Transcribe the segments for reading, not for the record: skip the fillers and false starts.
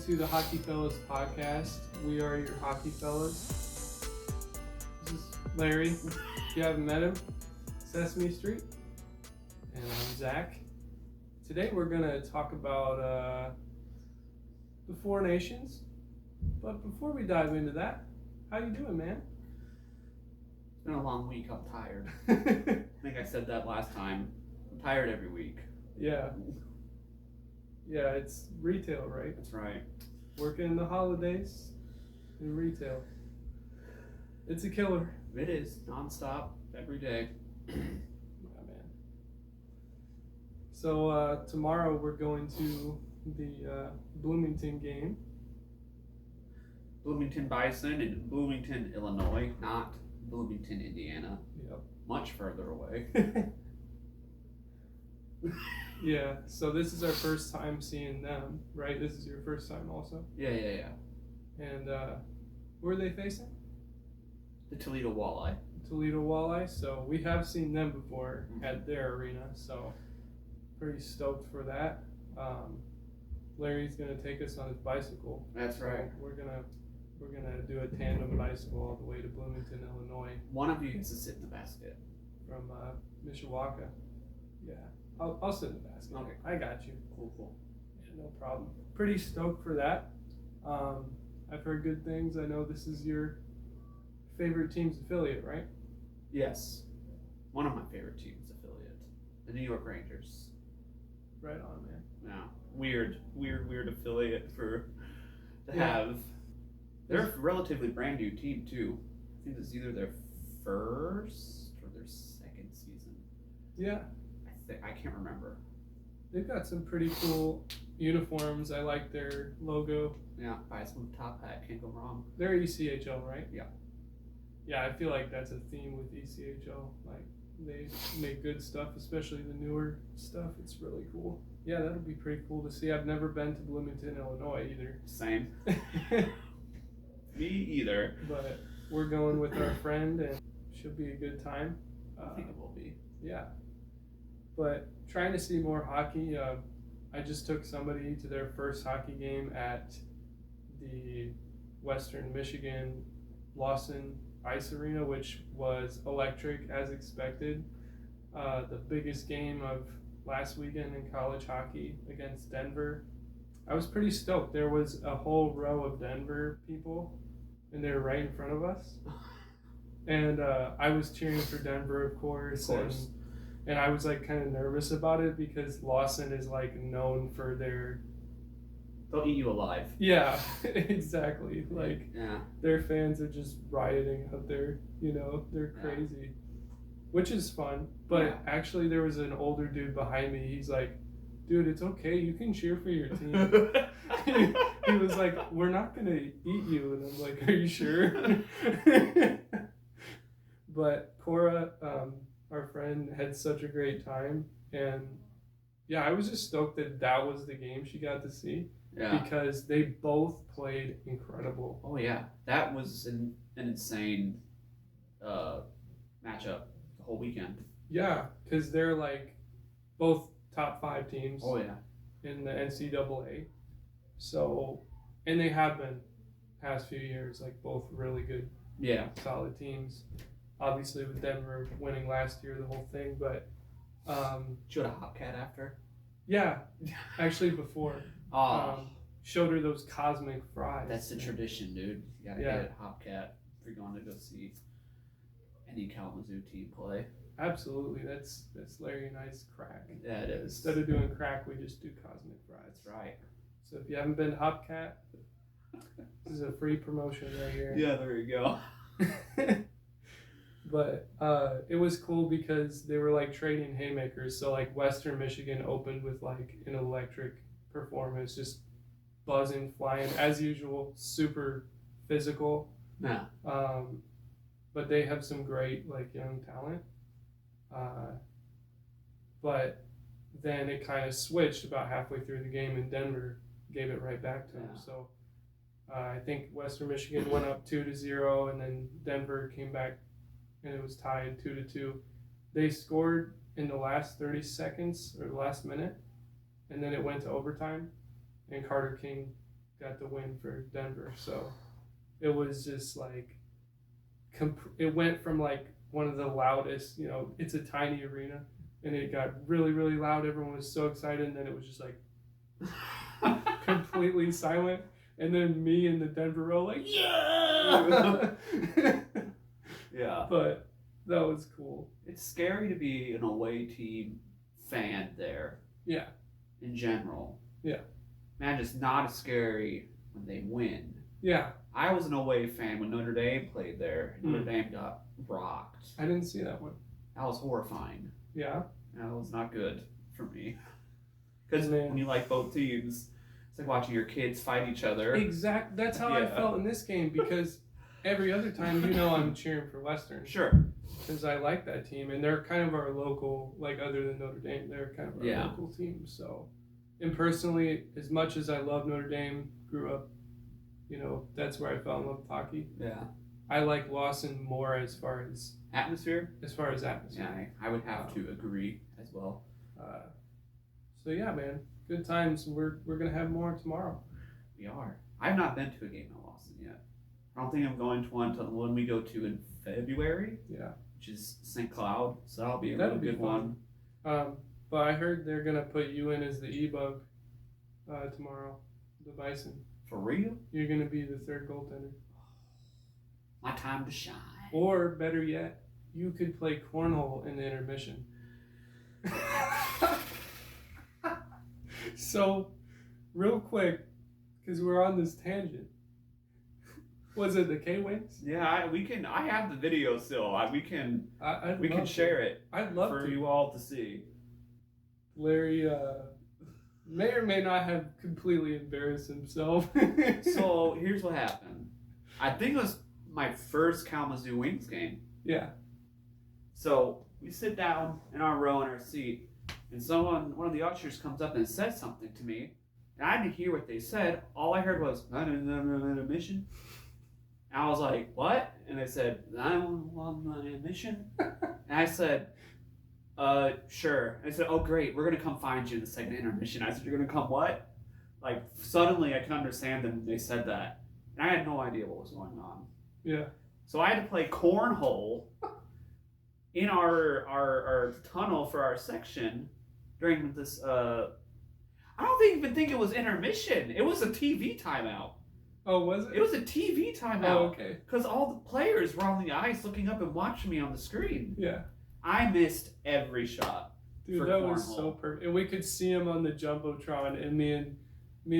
to the Hockey Fellas podcast. We are your Hockey Fellas. This is Larry. If you haven't met him, Sesame Street. And I'm Zach. Today we're going to talk about the Four Nations. But before we dive into that, how you doing, man? It's been a long week. I'm tired. I think I said that last time. I'm tired every week. Yeah. Yeah, it's retail, right? That's right. Working the holidays in retail. It's a killer. It is nonstop every day. Yeah, man. So tomorrow we're going to the Bloomington game. Bloomington Bison in Bloomington, Illinois, not Bloomington, Indiana. Yep. Much further away. Yeah, so this is our first time seeing them, right? This is your first time also? Yeah. And who are they facing? The Toledo Walleye. Toledo Walleye. So we have seen them before at their arena, so pretty stoked for that. Larry's gonna take us on his bicycle. That's right. We're gonna do a tandem bicycle all the way to Bloomington, Illinois. One of you gets to sit in the basket. From Mishawaka. Yeah. I'll sit in the basket. Okay. I got you. Cool. Yeah, no problem. Pretty stoked for that. I've heard good things. I know this is your favorite team's affiliate, right? Yes. One of my favorite teams affiliate. The New York Rangers. Right on, man. Yeah. Weird affiliate to Yeah. have. They're a relatively brand new team too. I think this is either their first or their second season. Yeah. I can't remember. They've got some pretty cool uniforms. I like their logo. Yeah, buy a smooth top hat, can't go wrong. They're ECHL, right? Yeah. Yeah, I feel like that's a theme with ECHL. Like, they make good stuff, especially the newer stuff. It's really cool. Yeah, that'll be pretty cool to see. I've never been to Bloomington, Illinois either. Same. Me either. But we're going with our friend, and should be a good time. I think it will be. Yeah. But trying to see more hockey. I just took somebody to their first hockey game at the Western Michigan Lawson Ice Arena, which was electric as expected. The biggest game of last weekend in college hockey against Denver. I was pretty stoked. There was a whole row of Denver people, and they were right in front of us. And I was cheering for Denver, of course. And I was like kind of nervous about it because Lawson is like known for their. They'll eat you alive. Yeah, exactly. Like Yeah. their fans are just rioting out there. You know, they're crazy, which is fun. But actually, there was an older dude behind me. He's like, "Dude, it's okay. You can cheer for your team." He was like, "We're not gonna eat you," and I'm like, "Are you sure?" But Cora, our friend, had such a great time, and yeah, I was just stoked that was the game she got to see. Yeah. Because they both played incredible. Oh yeah, that was an insane matchup the whole weekend. Yeah, because they're like both top 5 teams. Oh yeah. In the NCAA. So, and they have been past few years, like both really good, solid teams. Obviously with Denver winning last year, the whole thing, but Showed a Hopcat after. Yeah, actually before. Showed her those cosmic fries. That's the tradition, dude. You gotta get a Hopcat if you're going to go see any Kalamazoo team play. Absolutely, that's Larry and I's crack. Yeah, it is. Instead of doing crack, we just do cosmic fries. That's right. So if you haven't been to Hopcat, this is a free promotion right here. Yeah, there you go. But it was cool because they were like trading haymakers. So like Western Michigan opened with like an electric performance, just buzzing, flying as usual, super physical. Yeah. But they have some great like young talent. But then it kind of switched about halfway through the game, and Denver gave it right back to them. So I think Western Michigan went up 2-0, and then Denver came back, and it was tied 2-2. They scored in the last 30 seconds or the last minute, and then it went to overtime, and Carter King got the win for Denver. So it was just like it went from like one of the loudest, it's a tiny arena, and it got really, really loud. Everyone was so excited, and then it was just like completely silent. And then me and the Denver row like, yeah! Yeah. But that was cool. It's scary to be an away team fan there. Yeah. In general. Yeah. Man, it's not as scary when they win. Yeah. I was an away fan when Notre Dame played there. Notre Dame got rocked. I didn't see that one. That was horrifying. Yeah? That was not good for me. Because when you like both teams, it's like watching your kids fight each other. Exactly. That's how I felt in this game, because every other time, I'm cheering for Western. Sure. Because I like that team, and they're kind of our local, like other than Notre Dame, they're kind of our local team. So, and personally, as much as I love Notre Dame, grew up, that's where I fell in love with hockey. Yeah. I like Lawson more as far as atmosphere. Yeah, I would have to agree as well. So yeah, man, good times. We're gonna have more tomorrow. We are. I've not been to a game in Lawson yet. I don't think I'm going to one until when we go to in February. Yeah. Which is St. Cloud, so that'll be a really good one. But I heard they're gonna put you in as the E-Bug tomorrow, the Bison. For real? You're gonna be the third goaltender. My time to shine. Or better yet, you could play cornhole in the intermission. So, real quick, because we're on this tangent. Was it the K-Wings? Yeah, we can. I have the video still. We can share it. I'd love for you all to see. Larry may or may not have completely embarrassed himself. So here's what happened. I think it was my first Kalamazoo Wings game. Yeah. So we sit down in our row in our seat, and one of the ushers comes up and says something to me, and I didn't hear what they said. All I heard was intermission. And I was like, what? And they said, 911 intermission. And I said, sure. And they said, oh great, we're gonna come find you in the second intermission. I said, you're gonna come what? Like suddenly I can understand them when they said that. And I had no idea what was going on. Yeah. So I had to play cornhole in our tunnel for our section during this I don't even think it was intermission. It was a TV timeout. Oh, was it? It was a TV timeout. Oh, okay. Because all the players were on the ice looking up and watching me on the screen. Yeah. I missed every shot. Dude, that was so perfect. And we could see him on the Jumbotron, and me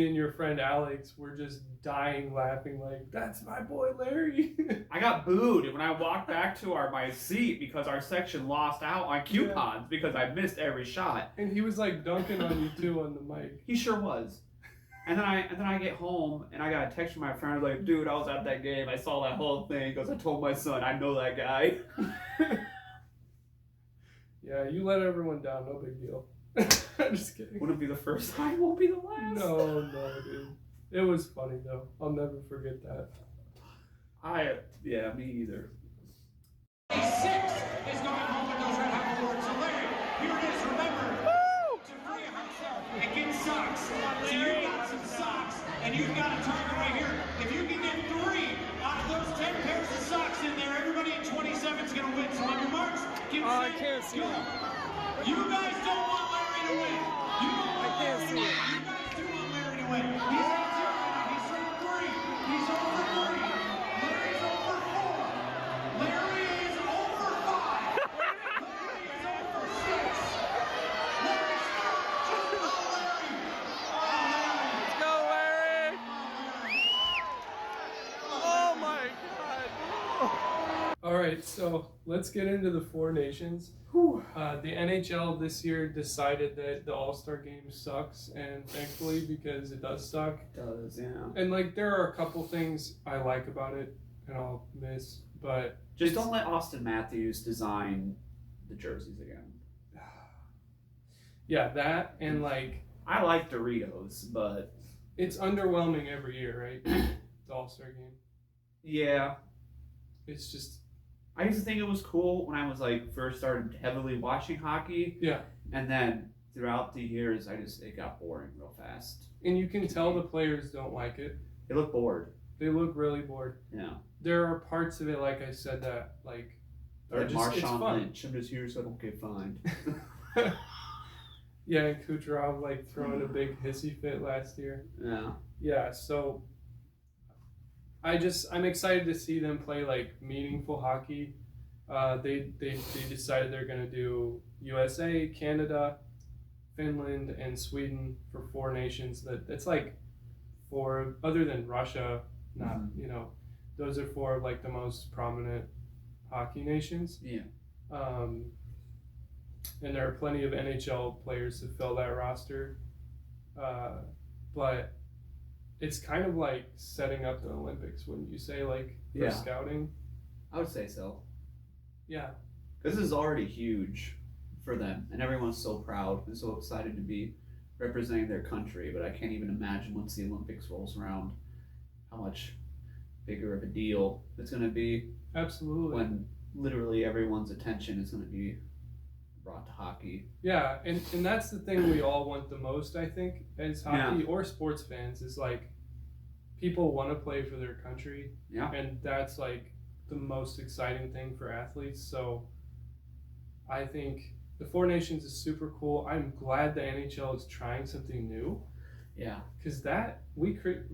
and your friend Alex were just dying laughing like, that's my boy Larry. I got booed when I walked back to my seat because our section lost out on coupons because I missed every shot. And he was like dunking on you too on the mic. He sure was. And then I get home and I got a text from my friend. I was like, dude, I was at that game. I saw that whole thing because I told my son I know that guy. Yeah, you let everyone down. No big deal. I'm just kidding. Wouldn't be the first time. Won't be the last. No, dude. It was funny though. I'll never forget that. Me either. 6 is going home with those red hot boards. So Larry, here it is. Remember to free yourself and get socks. So you got some socks, and you've got a target right here. If you can get 3 out of those 10 pairs of socks in there, everybody in 27 is going to win. So on your marks, get set, I can't see go. it. You guys don't want Larry to win. You don't want Larry to win. You guys do want Larry to win. He's at 0 now. He's over 3. He's over 3. Larry's over 4. Larry is over 5. Larry is over 6. Larry's just go Larry. Let's go, Larry! Oh my God! All right, so let's get into the Four Nations. The NHL this year decided that the All-Star game sucks, and thankfully, because it does suck. It does, yeah. And like, there are a couple things I like about it, and I'll miss, but Just don't let Austin Matthews design the jerseys again. Yeah, that, and like, I like Doritos, but it's underwhelming every year, right? The All-Star game. yeah. It's just, I used to think it was cool when I was like first started heavily watching hockey. yeah. And then throughout the years, it got boring real fast. And you can tell the players don't like it. They look bored. They look really bored. Yeah. There are parts of it, like I said, that like are Like just it's Marshawn fun. Lynch. I'm just here so I don't get fined. Yeah, and Kucherov like throwing a big hissy fit last year. Yeah. Yeah, so I'm excited to see them play like meaningful hockey. They decided they're gonna do USA, Canada, Finland, and Sweden for 4 nations. That's like 4 other than Russia. Not those are 4 of like the most prominent hockey nations. Yeah. And there are plenty of NHL players to fill that roster. But it's kind of like setting up the Olympics, wouldn't you say, like for scouting? I would say so. Yeah. This is already huge for them, and everyone's so proud and so excited to be representing their country. But I can't even imagine once the Olympics rolls around how much bigger of a deal it's going to be. Absolutely. When literally everyone's attention is going to be brought to hockey. Yeah, and that's the thing we all want the most, I think, as hockey or sports fans, is like people want to play for their country. Yeah. And that's like the most exciting thing for athletes. So I think the 4 nations is super cool. I'm glad the NHL is trying something new. Yeah. Because that we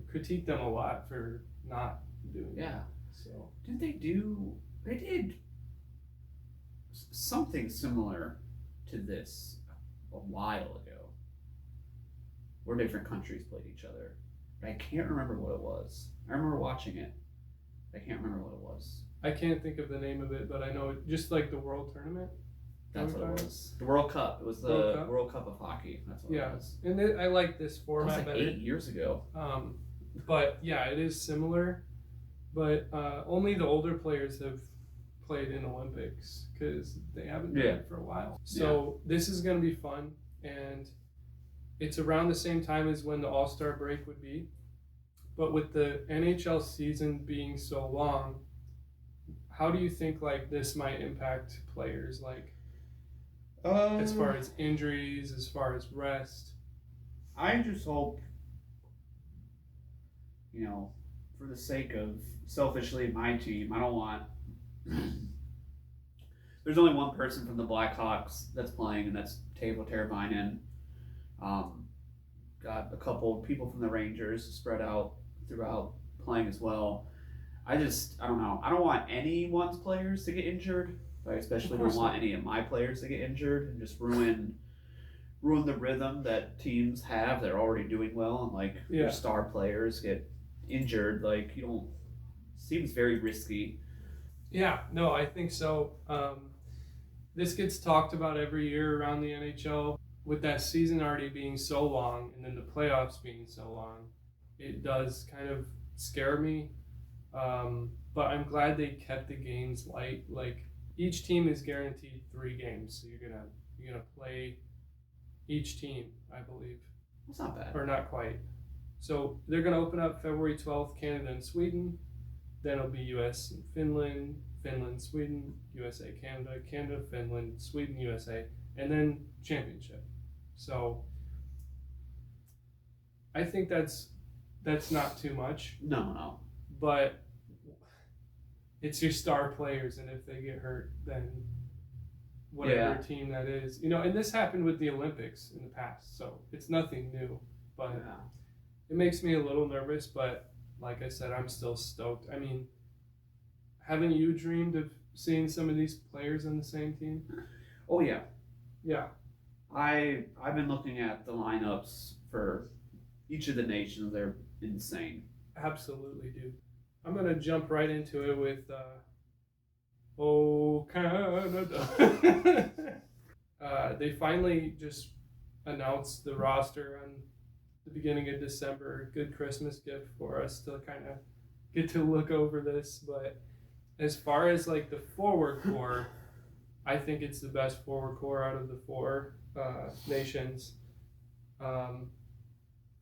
critique them a lot for not doing. Yeah. That. So They did something similar to this a while ago, where different countries played each other. But I can't remember what it was. I remember watching it. I can't remember what it was. I can't think of the name of it, but I know just like the World Tournament. That's what it was. The World Cup. It was the World Cup of hockey. That's what it was. And I like this format. That was like 8 years ago. But yeah, it is similar. But only the older players have played in Olympics because they haven't done it for a while. So this is going to be fun, and it's around the same time as when the All-Star break would be. But with the NHL season being so long, how do you think like this might impact players, like as far as injuries, as far as rest? I just hope, for the sake of selfishly my team, I don't want. There's only one person from the Blackhawks that's playing, and that's Teuvo Teravainen. Got a couple people from the Rangers spread out throughout playing as well. I don't know. I don't want anyone's players to get injured. I especially don't want any of my players to get injured and just ruin the rhythm that teams have. They're already doing well, and like their star players get injured. Like seems very risky. Yeah, no, I think so. This gets talked about every year around the NHL. With that season already being so long, and then the playoffs being so long, it does kind of scare me. But I'm glad they kept the games light. Like each team is guaranteed 3 games, so you're gonna play each team, I believe. That's not bad. Or not quite. So they're gonna open up February 12th, Canada and Sweden. Then it'll be US and Finland, Finland, Sweden, USA, Canada, Canada, Finland, Sweden, USA, and then championship. So I think that's not too much. No. But it's your star players, and if they get hurt, then whatever team that is. And this happened with the Olympics in the past, so it's nothing new. But it makes me a little nervous, but like I said, I'm still stoked. I mean, haven't you dreamed of seeing some of these players on the same team? Oh, yeah. Yeah. I've been looking at the lineups for each of the nations. They're insane. Absolutely, dude. I'm going to jump right into it with Canada. They finally just announced the roster on the beginning of December. Good Christmas gift for us to kind of get to look over this. But as far as like the forward core, I think it's the best forward core out of the 4 nations. I'm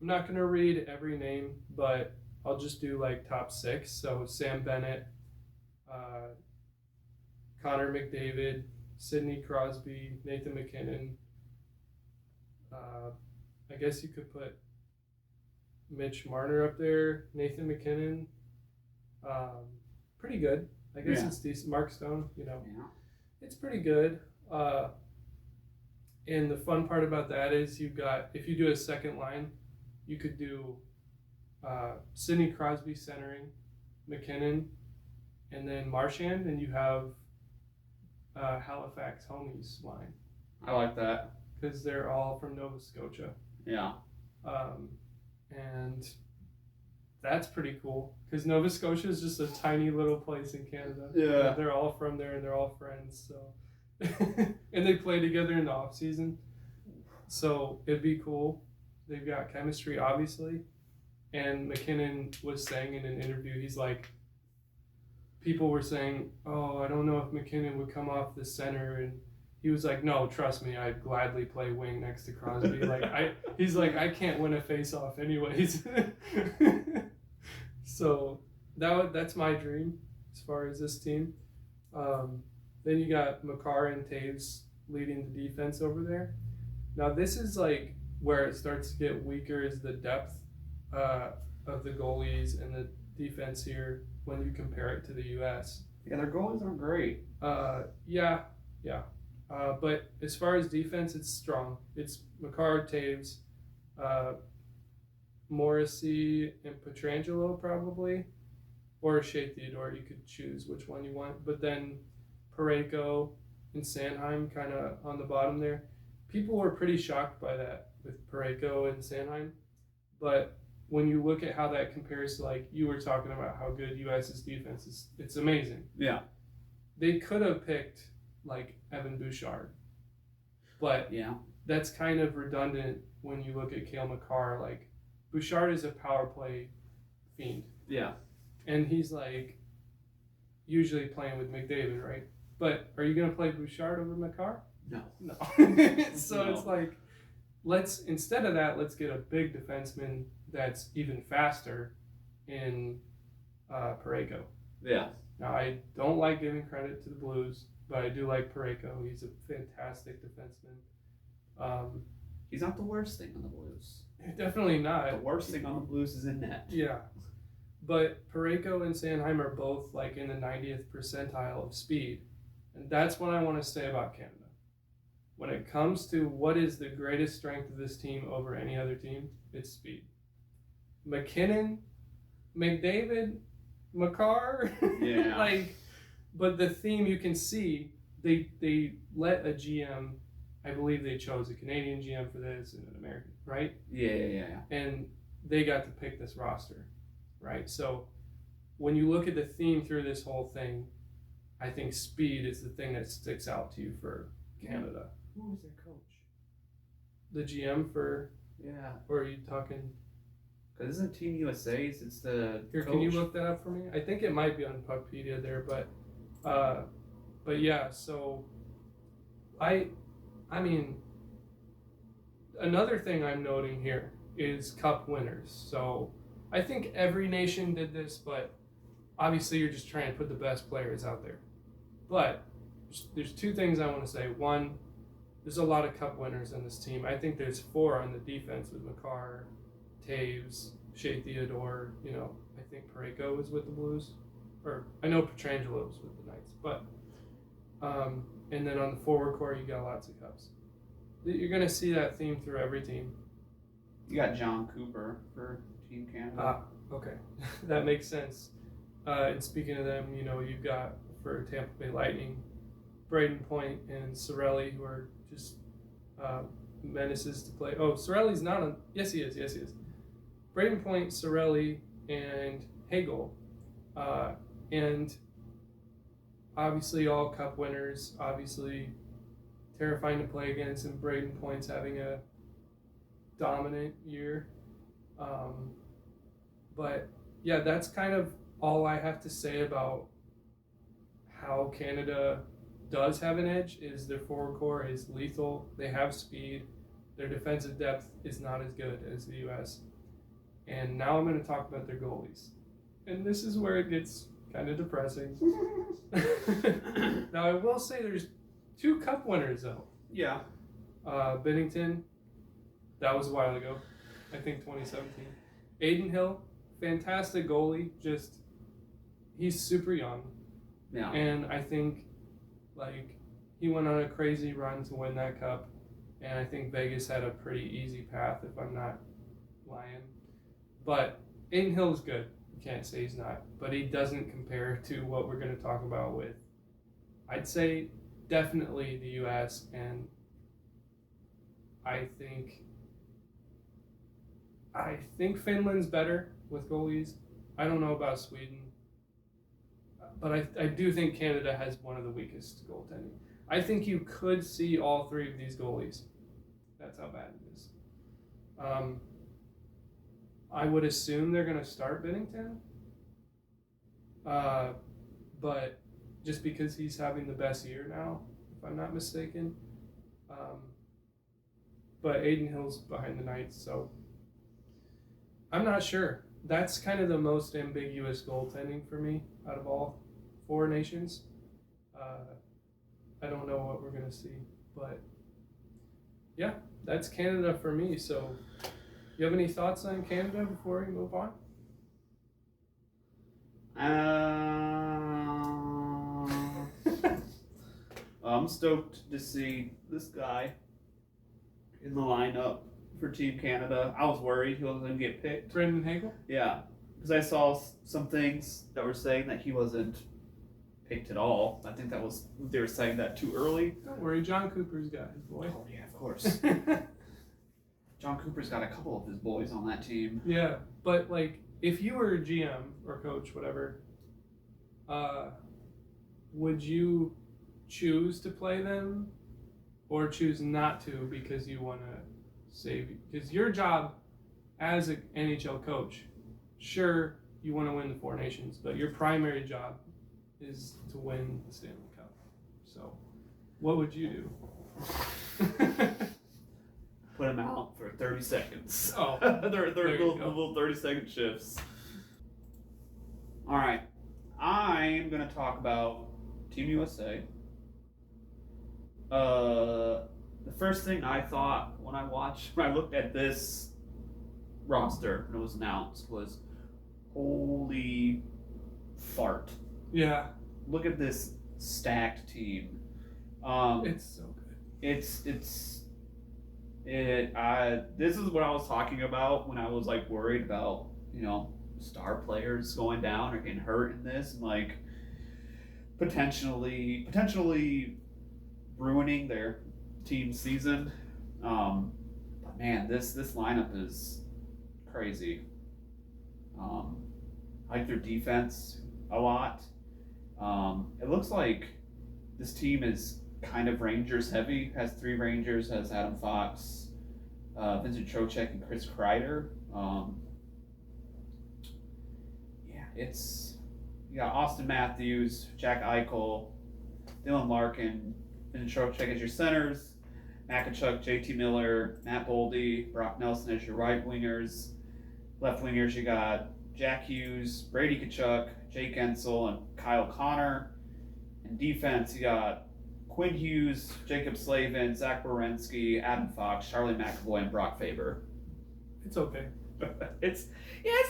not going to read every name, but I'll just do like top 6. So Sam Bennett, Connor McDavid, Sidney Crosby, Nathan McKinnon, I guess you could put Mitch Marner up there, Nathan McKinnon. Pretty good. I guess it's decent. Mark Stone, it's pretty good. And the fun part about that is if you do a second line, you could do Sidney Crosby centering, McKinnon, and then Marchand, and you have Halifax homies line. I like that. Because they're all from Nova Scotia. Yeah. And that's pretty cool. Because Nova Scotia is just a tiny little place in Canada. Yeah. They're all from there and they're all friends. So, and they play together in the off season. So it'd be cool. They've got chemistry, obviously. And McKinnon was saying in an interview, he's like, people were saying, "Oh, I don't know if McKinnon would come off the center," and he was like, "No, trust me, I'd gladly play wing next to Crosby." He's like, "I can't win a face-off anyways." So that's my dream as far as this team. Then you got Makar and Taves leading the defense over there. Now this is like where it starts to get weaker, is the depth of the goalies and the defense here when you compare it to the U.S. Yeah, their goalies aren't great. Yeah. But as far as defense, it's strong. It's Makar, Taves, Morrissey, and Pietrangelo probably, or Shea Theodore. You could choose which one you want. But then Parayko and Sanheim kind of on the bottom there. People were pretty shocked by that with Parayko and Sanheim. But when you look at how that compares to, like, you were talking about how good US's defense is, it's amazing. Yeah. They could have picked like Evan Bouchard, but that's kind of redundant when you look at Cale Makar. Like, Bouchard is a power play fiend. Yeah. And he's like usually playing with McDavid, right? But are you going to play Bouchard over Makar? No. So it's like, instead of that, let's get a big defenseman that's even faster in Parayko. Yeah. Now, I don't like giving credit to the Blues, but I do like Parayko. He's a fantastic defenseman. He's not the worst thing on the Blues. Definitely not. The worst thing on the Blues is in net. Yeah. But Parayko and Sanheim are both like in the 90th percentile of speed. And that's what I want to say about Canada. When it comes to what is the greatest strength of this team over any other team, it's speed. McKinnon, McDavid, Makar, but the theme you can see, they let a GM, I believe they chose a Canadian GM for this and an American, right? Yeah. And they got to pick this roster, right? So when you look at the theme through this whole thing, I think speed is the thing that sticks out to you for Canada. Who was their coach? The GM for, or are you talking? Because isn't Team USA's, it's the Here, coach. can you look that up for me? I think it might be on Puckpedia there, but yeah, so I mean, another thing I'm noting here is cup winners. So I think every nation did this, but obviously you're just trying to put the best players out there. But there's two things I want to say. One, there's a lot of cup winners on this team. I think there's 4 on the defense with Makar, Taves, Shea Theodore. I think Parayko was with the Blues, or I know Pietrangelo was with the Knights. But and then on the forward core, you got lots of cups. You're gonna see that theme through every team. You got John Cooper for Team Canada. Okay, that makes sense. And speaking of them, you've got for Tampa Bay Lightning, Braden Point and Cirelli, who are just menaces to play. Oh, Cirelli's not on. Yes, he is. Braden Point, Cirelli, and Hagel. And obviously all cup winners, obviously terrifying to play against, and Braden Point's having a dominant year. But yeah, that's kind of all I have to say about how Canada does have an edge. Is their forward core is lethal. They have speed. Their defensive depth is not as good as the U.S. And now I'm going to talk about their goalies. And this is where it gets kind of depressing. Now, I will say there's 2 cup winners, though. Yeah. Bennington That was a while ago. I think 2017. Aiden Hill, fantastic goalie. Just he's super young, Yeah. and I think like he went on a crazy run to win that cup, and I think Vegas had a pretty easy path if I'm not lying. But Aiden Hill's good. You can't say he's not, but he doesn't compare to what we're going to talk about with. I'd say definitely the U.S. and I think Finland's better with goalies. I don't know about Sweden, but I do think Canada has one of the weakest goaltending. I think you could see all three of these goalies. That's how bad it is. I would assume they're going to start Binnington, but just because he's having the best year now, if I'm not mistaken. But Aiden Hill's behind the Knights, so I'm not sure. That's kind of the most ambiguous goaltending for me out of all four nations. I don't know what we're going to see, but yeah, that's Canada for me. So you have any thoughts on Canada before we move on? I'm stoked to see this guy in the lineup for Team Canada. I was worried he wasn't going to get picked. Brendan Hagel? Yeah, because I saw some things that were saying that he wasn't picked at all. I think they were saying that too early. Don't worry, John Cooper's got his boy. Oh yeah, of course. John Cooper's got a couple of his boys on that team. Yeah, but like if you were a GM or coach, whatever, would you choose to play them or choose not to because you want to save? Because your job as an NHL coach, sure, you want to win the Four Nations, but your primary job is to win the Stanley Cup. So, what would you do? Put him out for 30 seconds. Oh, they're little 30-second shifts. All right, I'm gonna talk about Team USA. The first thing I thought when I looked at this roster and it was announced was, holy fart. Yeah. Look at this stacked team. It's so good. This is what I was talking about when I was like worried about, star players going down or getting hurt in this and like potentially ruining their team season. But man, this lineup is crazy. I like their defense a lot. It looks like this team is kind of Rangers heavy. Has 3 Rangers, has Adam Fox, Vincent Trocheck, and Chris Kreider. You got Austin Matthews, Jack Eichel, Dylan Larkin, Vincent Trocheck as your centers, Makachuk, JT Miller, Matt Boldy, Brock Nelson as your right wingers. Left wingers, you got Jack Hughes, Brady Tkachuk, Jake Ensel, and Kyle Connor. In defense, you got Quinn Hughes, Jacob Slavin, Zach Werenski, Adam Fox, Charlie McAvoy, and Brock Faber. It's okay. It's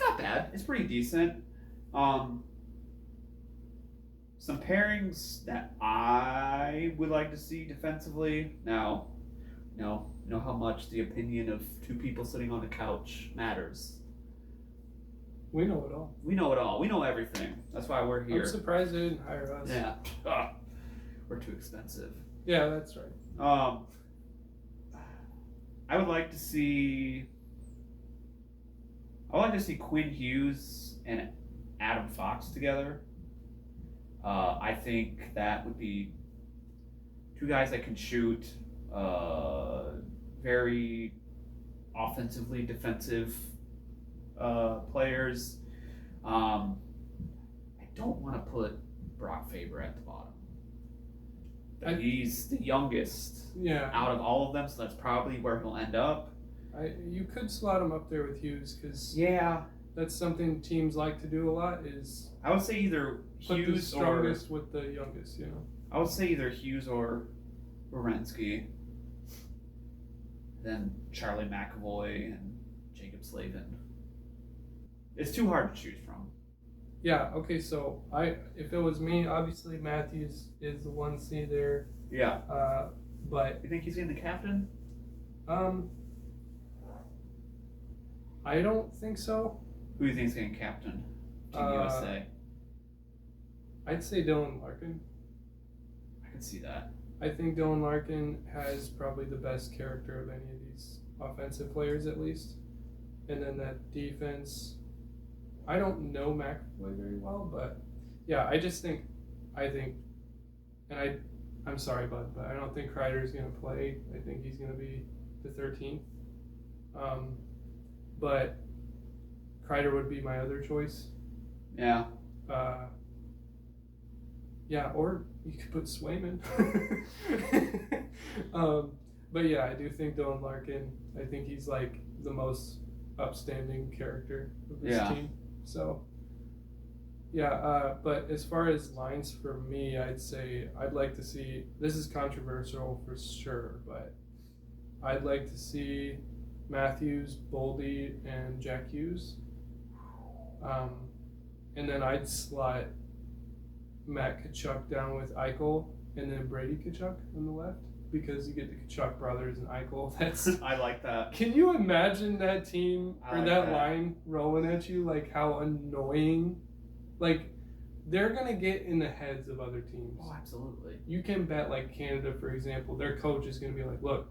not bad. It's pretty decent. Some pairings that I would like to see defensively. Now, you know how much the opinion of 2 people sitting on the couch matters. We know it all. We know it all. We know everything. That's why we're here. I'm surprised they didn't hire us. Yeah. We're too expensive. Yeah, that's right. I would like to see Quinn Hughes and Adam Fox together. I think that would be 2 guys that can shoot, very offensively defensive players. I don't want to put Brock Faber at the bottom. He's the youngest out of all of them, so that's probably where he'll end up. You could slot him up there with Hughes because that's something teams like to do a lot. Is I would say either put Hughes the strongest with the youngest. I would say either Hughes or Werenski. then Charlie McAvoy and Jacob Slavin. It's too hard to choose from. Yeah. Okay. So if it was me, obviously Matthews is the 1C there. Yeah. But You think he's getting the captain? I don't think so. Who do you think's getting captain? Team USA. I'd say Dylan Larkin. I can see that. I think Dylan Larkin has probably the best character of any of these offensive players, at least. And then that defense, I don't know McAvoy very well, but yeah, I think, and I'm sorry, bud, but I don't think Kreider's going to play. I think he's going to be the 13th. But Kreider would be my other choice. Yeah. Yeah, or you could put Swayman. But yeah, I do think Dylan Larkin, I think he's like the most upstanding character of this team. So, yeah, but as far as lines for me, I'd say I'd like to see, this is controversial for sure, but I'd like to see Matthews, Boldy, and Jack Hughes. And then I'd slot Matt Tkachuk down with Eichel, and then Brady Tkachuk on the left, because you get the Tkachuk brothers and Eichel. That's I like that. Can you imagine that team or like that that line rolling at you? Like how annoying. Like they're gonna get in the heads of other teams. Oh, absolutely. You can bet, like Canada, for example, their coach is gonna be like, "Look,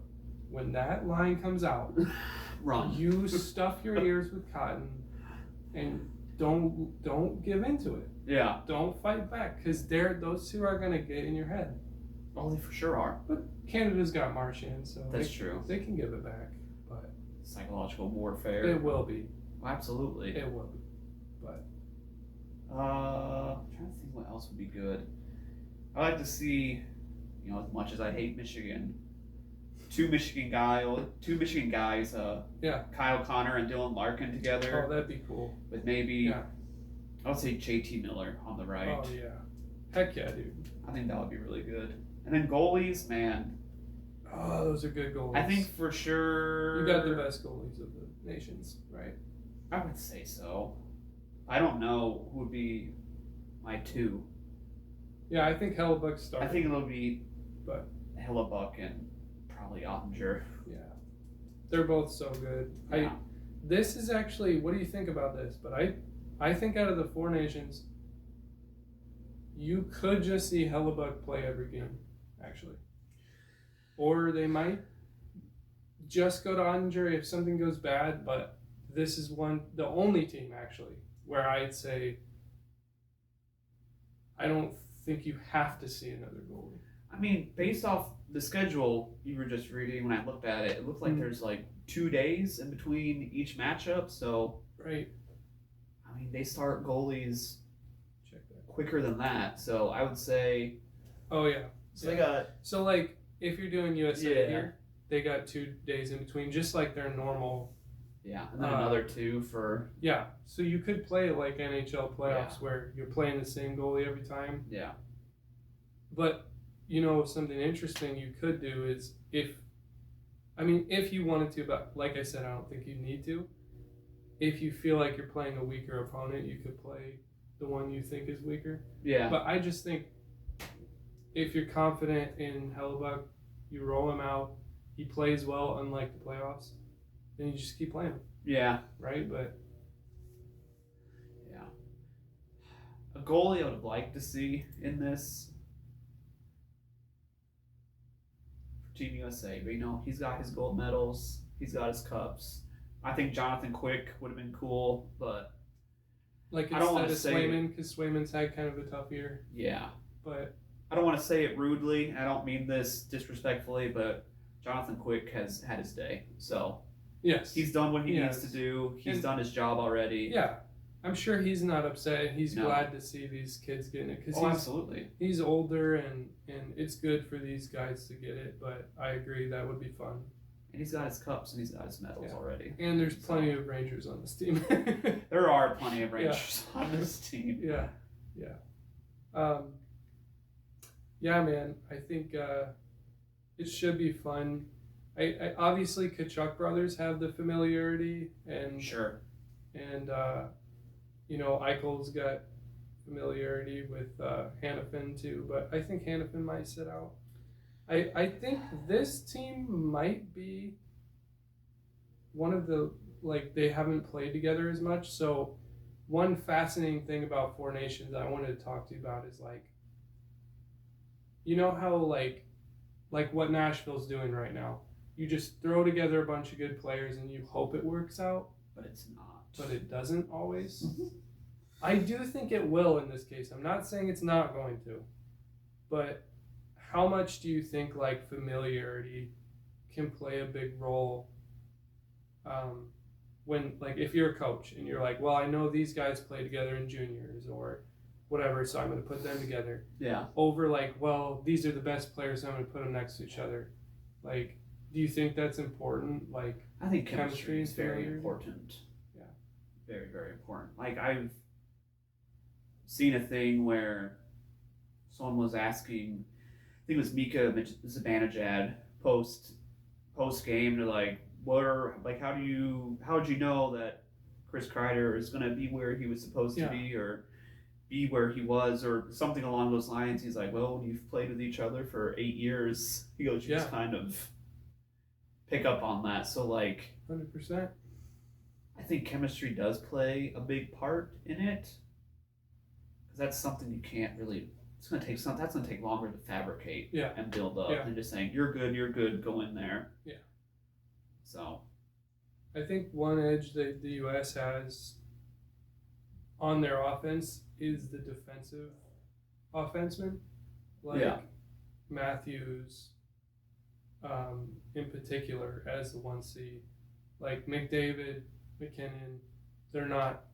when that line comes out, Run. you stuff your ears with cotton, and don't give into it. Yeah. Don't fight back, because those two are gonna get in your head." Oh, they for sure are. But Canada's got Marchand, so That's true. They can give it back, but Psychological warfare. it will be. Absolutely. It will be. But I'm trying to think what else would be good. I like to see, as much as I hate Michigan, two Michigan guys, yeah. Kyle Connor and Dylan Larkin together. Oh, that'd be cool. With maybe, Yeah. I would say JT Miller on the right. Oh yeah. Heck yeah, dude. I think that would be really good. And then goalies, man. Oh, those are good goalies. I think for sure. You got the best goalies of the nations, right? I would say so. I don't know who would be my two. Yeah, I think Hellebuck's starting. I think it'll be but Hellebuck and probably Ottinger. yeah, they're both so good. Yeah. This is actually, what do you think about this? But I think out of the four nations, you could just see Hellebuck play every game, actually. Or they might just go to Ottinger if something goes bad, but this is the only team, actually, where I'd say I don't think you have to see another goalie. I mean, based off the schedule you were just reading, when I looked at it, it looked like there's like 2 days in between each matchup. So, right. I mean, they start goalies Check that. quicker than that. So I would say. Oh yeah. So they got. So like, if you're doing USA Yeah. here, they got 2 days in between, just like their normal. Yeah, and then another 2 for. Yeah, so you could play like NHL playoffs where you're playing the same goalie every time. Yeah. But something interesting you could do is if you wanted to, but like I said, I don't think you need to. If you feel like you're playing a weaker opponent, you could play the one you think is weaker. Yeah. But I just think if you're confident in Hellebuck, you roll him out. He plays well, unlike the playoffs. Then you just keep playing him. Yeah. Right? But yeah. A goalie I would like to see in this. Team USA, but he's got his gold medals, he's got his cups. I think Jonathan Quick would have been cool, but like I don't want instead to of say Swayman, because Swayman's had kind of a tough year. Yeah, but I don't want to say it rudely. I don't mean this disrespectfully, but Jonathan Quick has had his day. So yes, he's done what he needs to do. He's done his job already. Yeah, I'm sure he's not upset. He's glad to see these kids getting it because absolutely. He's older and it's good for these guys to get it. But I agree that would be fun. And he's got his cups and he's got his medals already. And there's plenty of Rangers on this team. There are plenty of Rangers on this team. Yeah, yeah. Yeah, man. I think it should be fun. I obviously Kachuk brothers have the familiarity and Sure. Eichel's got familiarity with Hannafin too, but I think Hannafin might sit out. I think this team might be one of the, like, they haven't played together as much. So one fascinating thing about Four Nations I wanted to talk to you about is, like, you know how like what Nashville's doing right now. You just throw together a bunch of good players and you hope it works out, But it's not. but it doesn't always. I do think it will in this case. I'm not saying it's not going to, but how much do you think like familiarity can play a big role when, like, if you're a coach and you're like, well, I know these guys play together in juniors or whatever, so I'm going to put them together. Yeah. Over, like, well, these are the best players, so I'm going to put them next to each other. Like, do you think that's important? Like, I think chemistry is and very familiarity? important. Yeah. Very, very important. Like, I've seen a thing where someone was asking, I think it was Mika Zibanejad post game, to like, how would you know that Chris Kreider is going to be where he was supposed to be, or be where he was, or something along those lines. He's like, well, when you've played with each other for 8 years, he goes, you just kind of pick up on that. So, like, 100%. I think chemistry does play a big part in it, because that's something you can't really. That's going to take longer to fabricate and build up than just saying you're good, go in there. Yeah. So, I think one edge that the U.S. has on their offense is the defensive offenseman, like Matthews, in particular, as the 1C. Like McDavid, McKinnon, they're not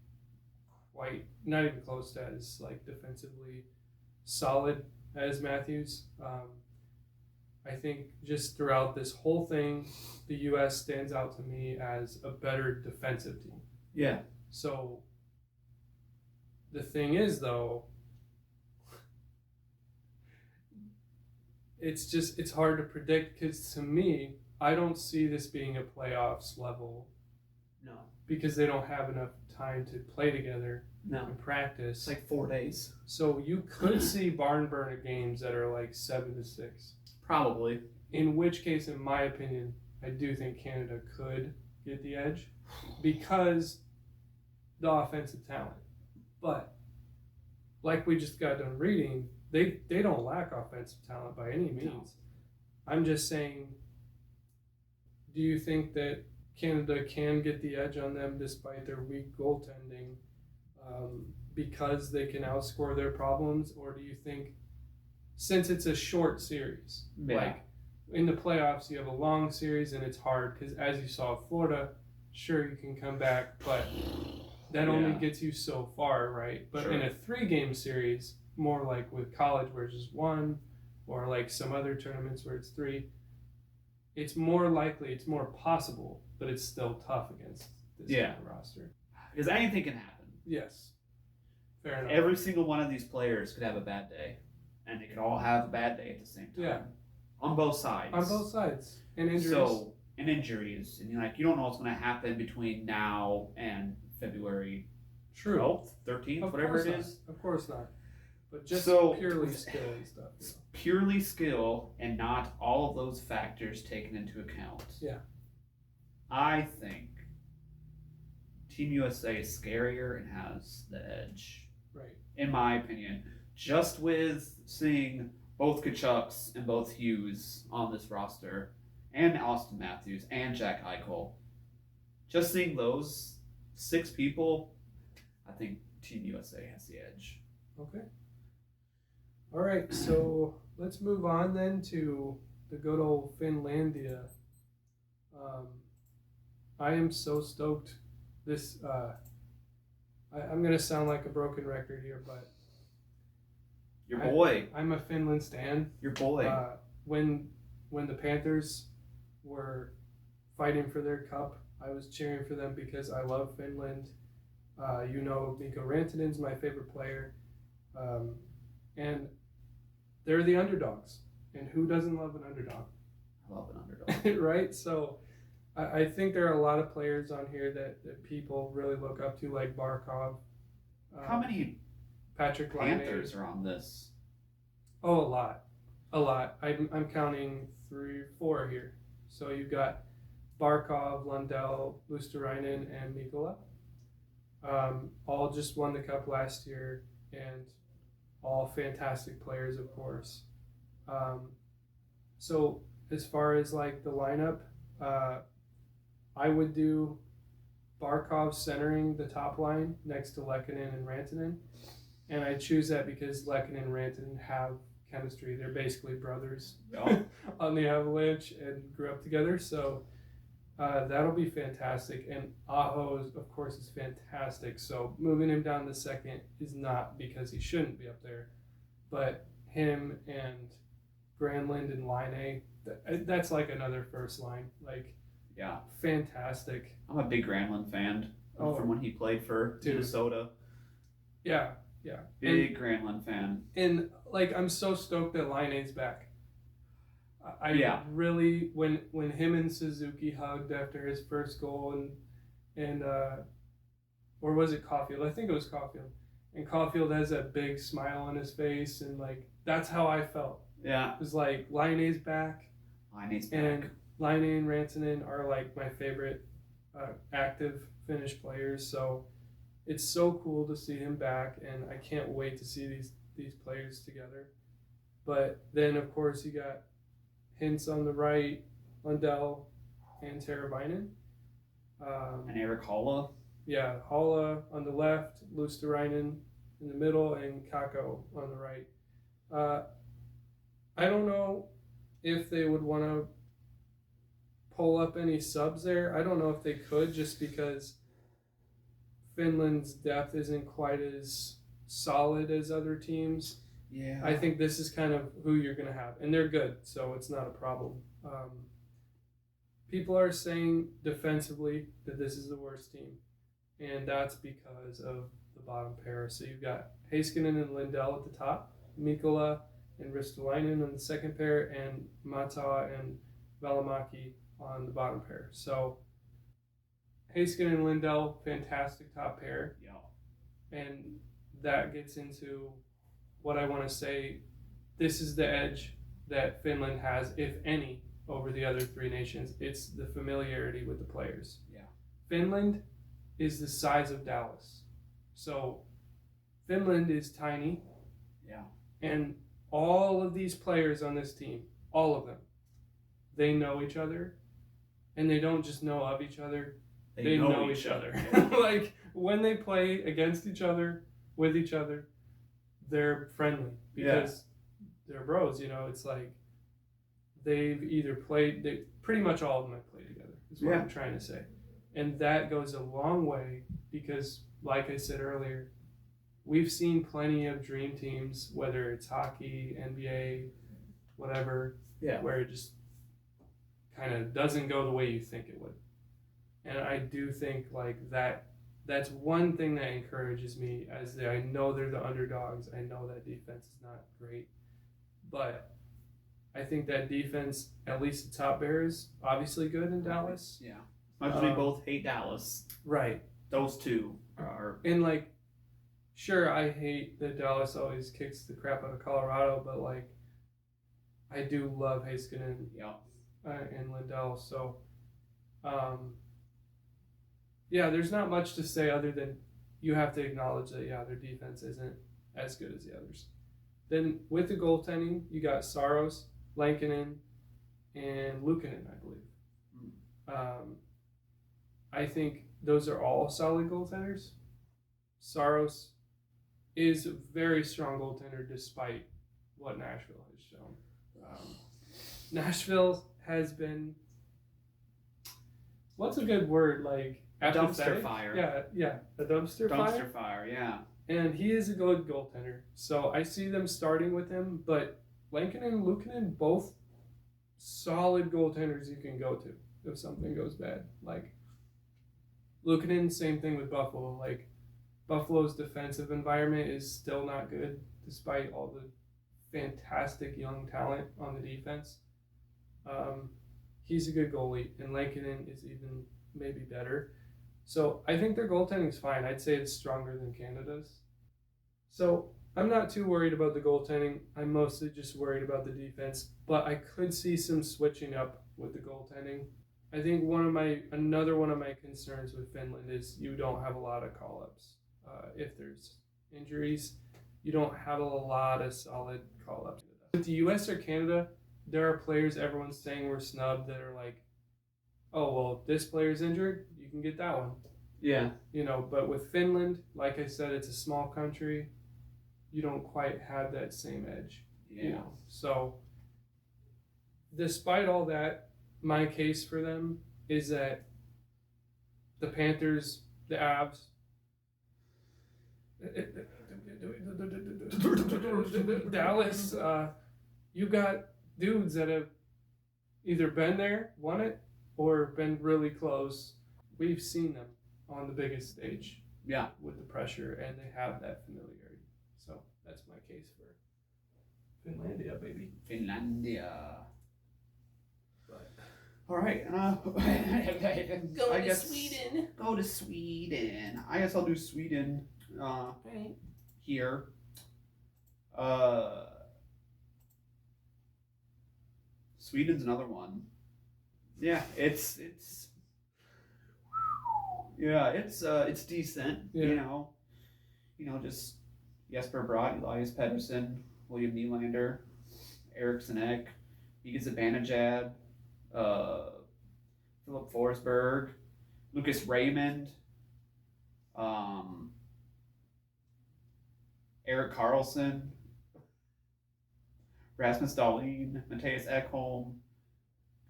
even close to as, like, defensively solid as Matthews. I think just throughout this whole thing, the U.S. stands out to me as a better defensive team. Yeah. So the thing is, though, it's hard to predict, because to me, I don't see this being a playoffs level. No. Because they don't have enough time to play together No. and practice. It's like 4 days. So you could see barn burner games that are like 7-6. Probably. In which case, in my opinion, I do think Canada could get the edge because the offensive talent. But like we just got done reading, they don't lack offensive talent by any means. No. I'm just saying, do you think that Canada can get the edge on them despite their weak goaltending because they can outscore their problems? Or do you think, since it's a short series, like in the playoffs, you have a long series and it's hard because, as you saw, Florida, sure, you can come back, but that only gets you so far, right? But in a 3-game series, more like with college where it's just 1, or like some other tournaments where it's 3, it's more likely, it's more possible, but it's still tough against this kind of roster. Because anything can happen. Yes. Fair enough. Every single one of these players could have a bad day. And they could all have a bad day at the same time. Yeah. On both sides. On both sides. And injuries. So, and injuries. And you don't know what's going to happen between now and February 12th, 13th, whatever it is. Of course not. But just purely skill and stuff. You know. Purely skill and not all of those factors taken into account. Yeah. I think Team USA is scarier and has the edge. Right. In my opinion. Just with seeing both Kachucks and both Hughes on this roster, and Austin Matthews and Jack Eichel, just seeing those 6 people, I think Team USA has the edge. Okay. All right, so let's move on then to the good old Finlandia. I am so stoked. This I'm gonna sound like a broken record here, but your boy. I'm a Finland stan. Your boy. When the Panthers were fighting for their cup, I was cheering for them because I love Finland. Mikko Rantanen's my favorite player, and they're the underdogs. And who doesn't love an underdog? I love an underdog. Right? So I think there are a lot of players on here that people really look up to, like Barkov. How many Patrick Panthers are on this? Oh, a lot. A lot. I'm counting 3, 4 here. So you've got Barkov, Lundell, Luosterainen, and Mikkola. All just won the cup last year, and all fantastic players, of course. So as far as like the lineup, I would do Barkov centering the top line next to Lehkonen and Rantanen. And I choose that because Lehkonen and Rantanen have chemistry. They're basically brothers on the Avalanche and grew up together. So that'll be fantastic. And Aho, of course, is fantastic. So moving him down to second is not because he shouldn't be up there. But him and Granlund and Line, that's like another first line. Like, yeah, fantastic. I'm a big Granlund fan from when he played for Minnesota. Yeah. Big Granlund fan. And like, I'm so stoked that Laine's back. Yeah. Really, when him and Suzuki hugged after his first goal, and or was it Caulfield? I think it was Caulfield. And Caulfield has that big smile on his face, and like, that's how I felt. Yeah. It was like, Laine's back. Laine's back. And Laine and Rantanen are like my favorite active Finnish players. So it's so cool to see him back, and I can't wait to see these players together. But then, of course, you got Hintz on the right, Lundell, and Teravainen. And Erik Haula. Yeah, Haula on the left, Luosterainen in the middle, and Kakko on the right. I don't know if they would want to pull up any subs there. I don't know if they could, just because Finland's depth isn't quite as solid as other teams. Yeah. I think this is kind of who you're going to have. And they're good, so it's not a problem. People are saying defensively that this is the worst team. And that's because of the bottom pair. So you've got Heiskanen and Lindell at the top, Mikkola and Ristolainen on the second pair, and Mata and Välimäki on the bottom pair. So Heiskanen and Lindell, fantastic top pair. Yeah. And that gets into what I want to say. This is the edge that Finland has, if any, over the other three nations. It's the familiarity with the players. Yeah. Finland is the size of Dallas. So Finland is tiny. Yeah. And all of these players on this team, all of them, they know each other. And they don't just know of each other. They know each other. Like, when they play against each other, with each other, they're friendly because they're bros. You know, it's like they've either played, pretty much all of them have played together, is what I'm trying to say. And that goes a long way because, like I said earlier, we've seen plenty of dream teams, whether it's hockey, NBA, whatever, where it just kind of doesn't go the way you think it would. And I do think like that's one thing that encourages me, as I know they're the underdogs. I know that defense is not great, but I think that defense, at least the top pair, is obviously good in Dallas. Yeah. As much as we both hate Dallas. Right. Those two are. And like, sure, I hate that Dallas always kicks the crap out of Colorado, but like, I do love Heiskanen and Lindell. So, there's not much to say other than you have to acknowledge that, their defense isn't as good as the others. Then with the goaltending, you got Saros, Lankinen, and Luukkonen, I believe. I think those are all solid goaltenders. Saros is a very strong goaltender despite what Nashville has shown. Nashville has been, what's a good word, like dumpster fire. Yeah, a dumpster fire. Dumpster fire, yeah. And he is a good goaltender. So I see them starting with him, but Lankinen and Luukkonen, both solid goaltenders you can go to if something goes bad. Like, Luukkonen, same thing with Buffalo. Like, Buffalo's defensive environment is still not good, despite all the fantastic young talent on the defense. He's a good goalie, and Lankinen is even maybe better. So I think their goaltending's fine. I'd say it's stronger than Canada's. So I'm not too worried about the goaltending. I'm mostly just worried about the defense. But I could see some switching up with the goaltending. I think another one of my concerns with Finland is you don't have a lot of call-ups. If there's injuries, you don't have a lot of solid call-ups. With the U.S. or Canada, there are players everyone's saying were snubbed that are like, oh, well, this player's injured, you can get that one. Yeah. But with Finland, like I said, it's a small country. You don't quite have that same edge. Yeah. So, despite all that, my case for them is that the Panthers, the Avs, Dallas, you got dudes that have either been there, won it, or been really close. We've seen them on the biggest stage. Yeah. With the pressure, and they have that familiarity. So that's my case for Finlandia, baby. Finlandia. But all right. Go to Sweden. Go to Sweden. I guess I'll do Sweden. Right. Here. Sweden's another one. Yeah, it's decent. Yeah. Just Jesper Bratt, Elias Pettersson, William Nylander, Eriksson Ek, Mika Zibanejad, Philip Forsberg, Lucas Raymond, Erik Karlsson, Rasmus Dahlin, Matthias Ekholm,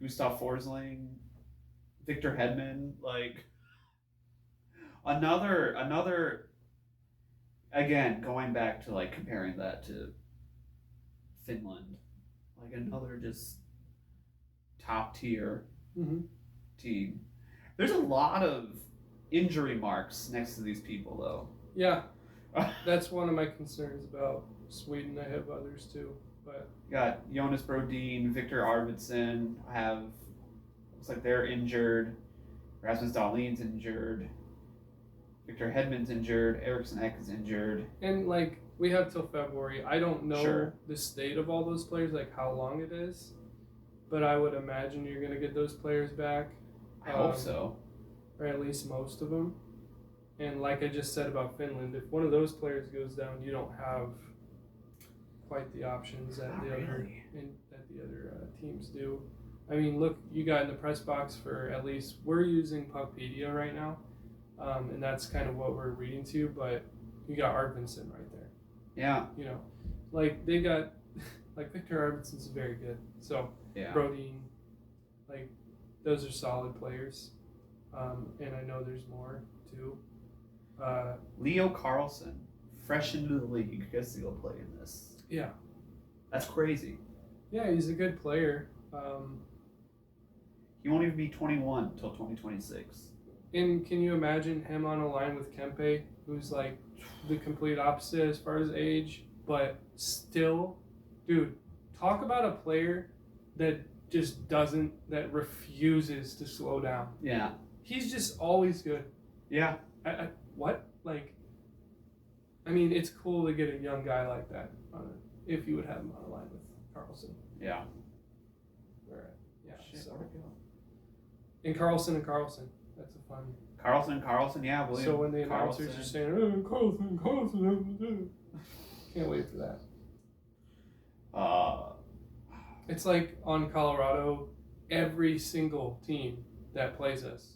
Gustav Forsling, Victor Hedman, like another again, going back to like comparing that to Finland, like another just top tier team. There's a lot of injury marks next to these people though. yeah, that's one of my concerns about Sweden. I have others too, but Got Jonas Brodin, Victor Arvidsson looks like they're injured. Rasmus Dahlin's injured. Victor Hedman's injured. Eriksson Ek is injured. and like we have till February. I don't know Sure. the state of all those players, like how long it is, but I would imagine you're gonna get those players back. I hope so. Or at least most of them. And like I just said about Finland, if one of those players goes down, you don't have quite the options that Not the really. other teams do. I mean, look, you got in the press box for at least we're using Puckpedia right now, and that's kind of what we're reading to. But you got Arvidsson right there. Yeah. Like they got like Victor Arvidsson's very good. So Yeah. Brodin, like those are solid players, and I know there's more too. Leo Carlson, fresh into the league, gets to go play in this. Yeah, That's crazy. yeah, he's a good player. He won't even be 21 until 2026. And can you imagine him on a line with Kempe, who's like the complete opposite as far as age, but still, dude, talk about a player that just that refuses to slow down. Yeah. He's just always good. Yeah. What? Like, I mean, it's cool to get a young guy like that if you would have him on a line with Carlson. Yeah. Yeah. Shit, So. where'd it go? And Carlson. That's a fun. Carlson, yeah, William. So when the announcers are saying, oh, Carlson. Can't wait for that. It's like on Colorado, every single team that plays us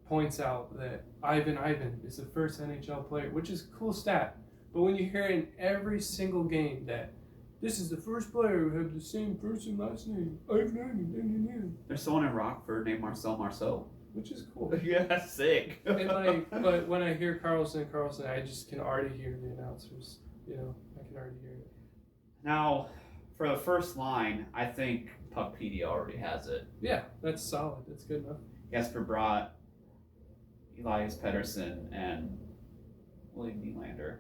points out that Ivan is the first NHL player, which is a cool stat. But when you hear in every single game that this is the first player who had the same first and last name, Ivan, There's someone in Rockford named Marcel. which is cool. Yeah, sick. And but when I hear Carlson, I just can already hear the announcers. I can already hear it. Now, for the first line, I think Puckpedia already has it. Yeah, that's solid. That's good enough. Jesper Bratt, Elias Pettersson, and William Nylander.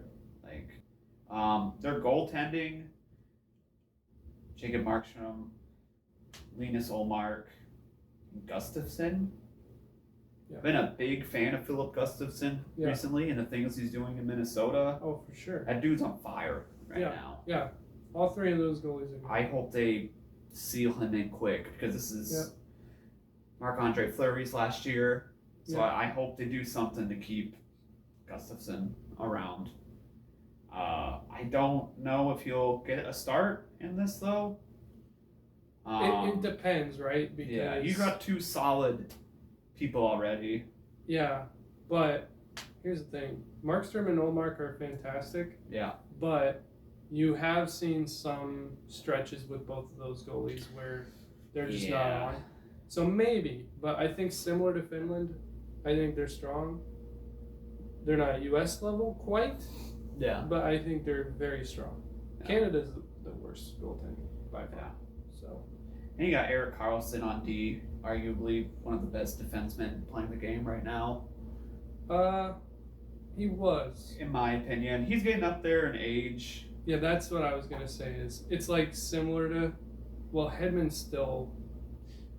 Their goaltending, Jacob Markstrom, Linus Olmark, Gustafsson. Yeah. Been a big fan of Philip Gustafsson recently and the things he's doing in Minnesota. Oh, for sure. That dude's on fire now. Yeah. All three of those goalies are good. I hope they seal him in quick because this is Marc-Andre Fleury's last year. So I hope they do something to keep Gustafsson around. I don't know if he'll get a start in this though. It depends, right? Because you got two solid people already. Yeah, but here's the thing: Markstrom and Olmark are fantastic. Yeah, but you have seen some stretches with both of those goalies where they're just not on. So maybe, but I think similar to Finland, I think they're strong. They're not U.S. level quite. Yeah. But I think they're very strong. Yeah. Canada's the worst goaltending by far. Yeah. So. And you got Erik Karlsson on D, arguably one of the best defensemen playing the game right now. He was. In my opinion. He's getting up there in age. Yeah, that's what I was going to say is it's like similar to, well, Hedman's still,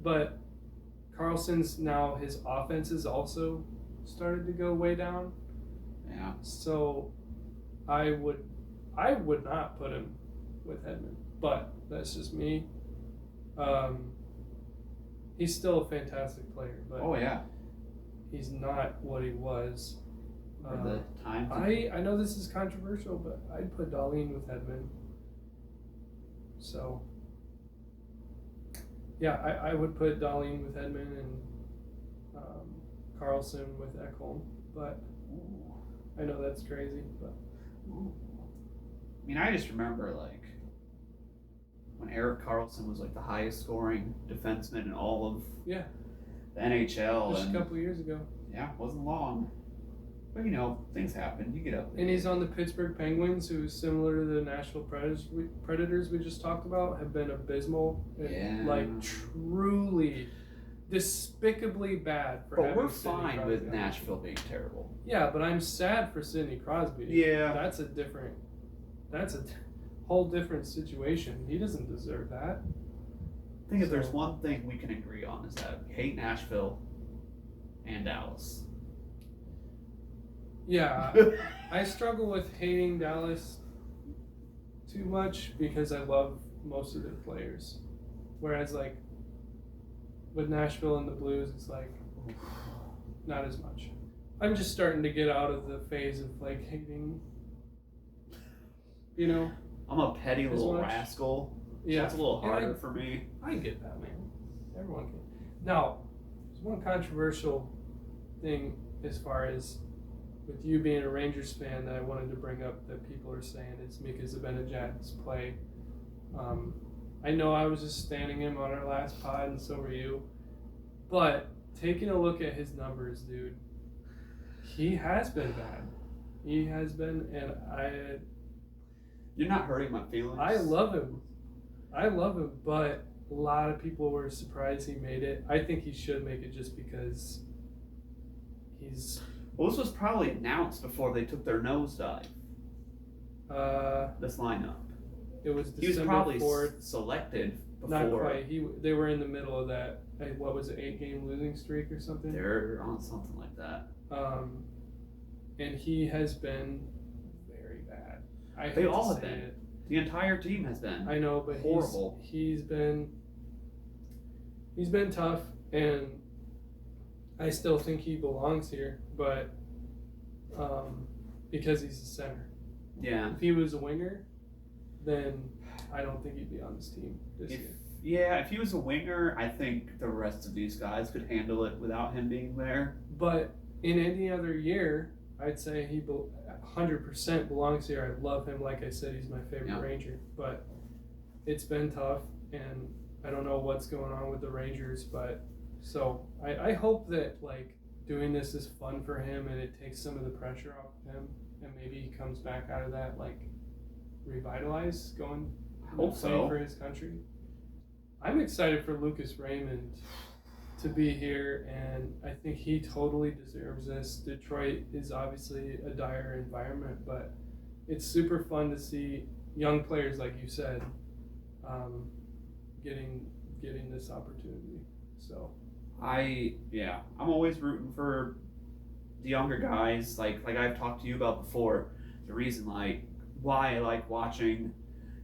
but Karlsson's now his offense has also started to go way down. Yeah. So I would not put him with Hedman, but that's just me. He's still a fantastic player, but he's not what he was. For the time. I know this is controversial, but I'd put Dahlin with Hedman. So yeah, I would put Dahlin with Hedman and Karlsson with Ekholm, but I know that's crazy, but. I mean, I just remember like when Erik Karlsson was like the highest scoring defenseman in all of the NHL. Just a couple of years ago. Yeah, it wasn't long. But you know, things happen. You get up there. And he's on the Pittsburgh Penguins, who, similar to the Nashville Predators we just talked about, have been abysmal and like truly despicably bad for But we're fine with Nashville being terrible. Yeah, but I'm sad for Sidney Crosby. Yeah. That's a whole different situation. He doesn't deserve that. I think if there's one thing we can agree on is that we hate Nashville and Dallas. Yeah, I struggle with hating Dallas too much because I love most of their players. Whereas like with Nashville and the Blues, it's like not as much. I'm just starting to get out of the phase of like hating, you know. I'm a petty little rascal. Yeah, it's a little harder for me. I get that, man. Everyone can. Now, there's one controversial thing as far as with you being a Rangers fan that I wanted to bring up that people are saying is Mika Zibanejad's play. I know I was just standing him on our last pod, and so were you. But taking a look at his numbers, dude, he has been bad. He has been, and You're not hurting my feelings. I love him, but a lot of people were surprised he made it. I think he should make it just because he's... Well, this was probably announced before they took their nosedive. This lineup. It was December 4th. He was probably selected before. Not quite. They were in the middle of that, what was it, 8-game losing streak or something? They're on something like that. And he has been very bad. They all have been. The entire team has been. I know, but horrible. He's been tough, and I still think he belongs here, but because he's a center. Yeah. If he was a winger, then I don't think he'd be on this team this year. Yeah, if he was a winger, I think the rest of these guys could handle it without him being there. But in any other year, I'd say he 100% belongs here. I love him. Like I said, he's my favorite Ranger. But it's been tough, and I don't know what's going on with the Rangers. But so I hope that like doing this is fun for him, and it takes some of the pressure off of him, and maybe he comes back out of that like revitalized, going playing for his country. I'm excited for Lucas Raymond to be here, and I think he totally deserves this. Detroit is obviously a dire environment, but it's super fun to see young players, like you said, getting getting this opportunity. So I'm always rooting for the younger guys. Like I've talked to you about before, the reason why I like watching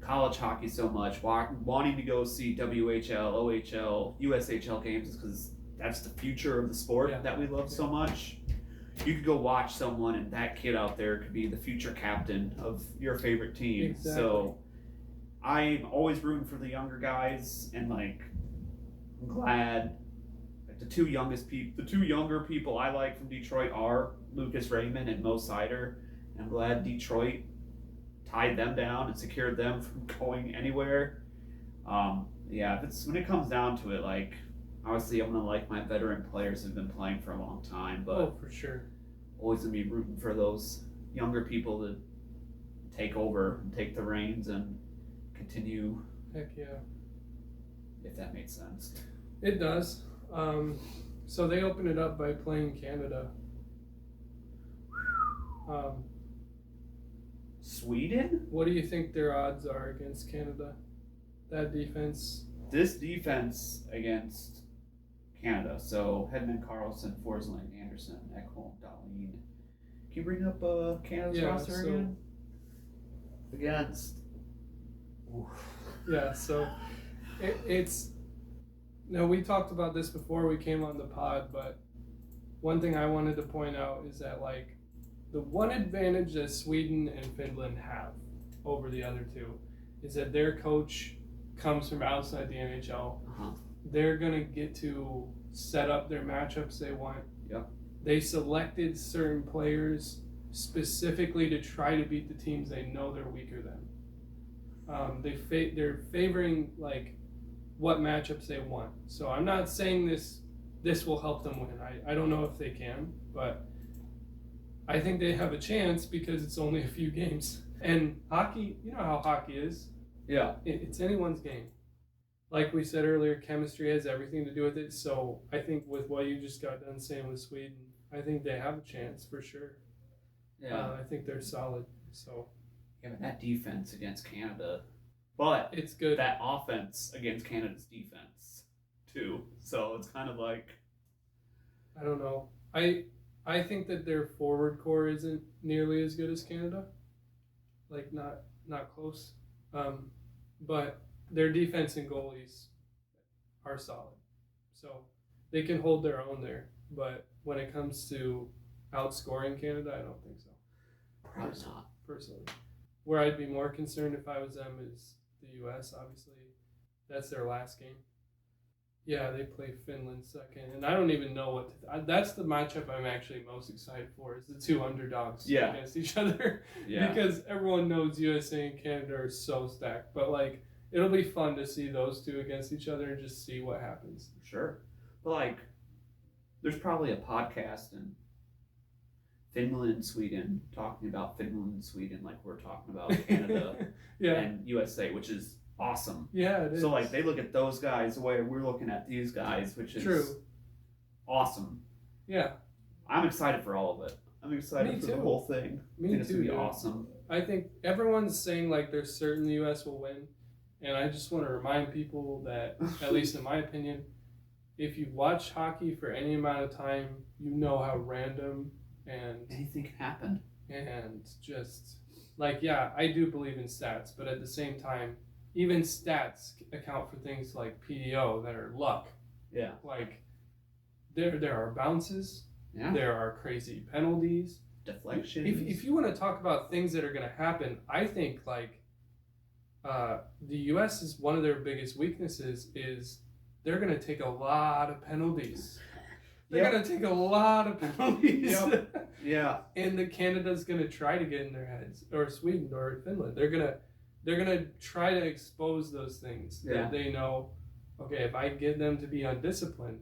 college hockey so much, wanting to go see WHL, OHL, USHL games is because that's the future of the sport that we love so much. You could go watch someone, and that kid out there could be the future captain of your favorite team. Exactly. So I'm always rooting for the younger guys, and I'm glad. The two younger people I like from Detroit are Lucas Raymond and Mo Sider. I'm glad Detroit tied them down and secured them from going anywhere. When it comes down to it, obviously I'm gonna like my veteran players who've been playing for a long time, but for sure, always gonna be rooting for those younger people to take over and take the reins and continue. Heck yeah, if that makes sense. It does. So they opened it up by playing Canada. Sweden? What do you think their odds are against Canada? That defense. This defense against Canada. So Hedman, Carlson, Forsling, Anderson, Ekholm, Dahlin. Can you bring up Canada's roster again? Against. Oof. Yeah. So it's. Now, we talked about this before we came on the pod, but one thing I wanted to point out is that, the one advantage that Sweden and Finland have over the other two is that their coach comes from outside the NHL. Uh-huh. They're going to get to set up their matchups they want. Yep. They selected certain players specifically to try to beat the teams they know they're weaker than. They're favoring, what matchups they want. So I'm not saying this will help them win. I don't know if they can, but I think they have a chance because it's only a few games. And hockey, you know how hockey is. Yeah. It's anyone's game. Like we said earlier, chemistry has everything to do with it. So I think with what you just got done saying with Sweden, I think they have a chance for sure. Yeah. I think they're solid. So. Yeah, but that defense against Canada. But it's good. That offense against Canada's defense, too. So it's kind of I don't know. I think that their forward core isn't nearly as good as Canada. Not close. But their defense and goalies are solid. So they can hold their own there. But when it comes to outscoring Canada, I don't think so. Probably not. Personally. Where I'd be more concerned if I was them is the U.S., obviously. That's their last game. Yeah, they play Finland second. And I don't even know what to that's the matchup I'm actually most excited for, is the two underdogs against each other. Yeah. Because everyone knows USA and Canada are so stacked. But, it'll be fun to see those two against each other and just see what happens. Sure. But, there's probably a podcast in Finland and Sweden talking about Finland and Sweden like we're talking about Canada and USA, which is awesome. Yeah, it is. So they look at those guys the way we're looking at these guys, which is true. Awesome. Yeah. I'm excited for all of it. I'm excited for the whole thing. I think it's going to be awesome. I think everyone's saying they're certain the US will win. And I just want to remind people that, at least in my opinion, if you watch hockey for any amount of time, you know how random and anything can happen. And just I do believe in stats, but at the same time, even stats account for things like PDO that are luck. Yeah. There are bounces. Yeah. There are crazy penalties. Deflections. If you want to talk about things that are going to happen, I think the U.S. is one of their biggest weaknesses is they're going to take a lot of penalties. They're going to take a lot of penalties. Yeah. And Canada's going to try to get in their heads, or Sweden or Finland. They're going to try to expose those things that they know, okay, if I get them to be undisciplined.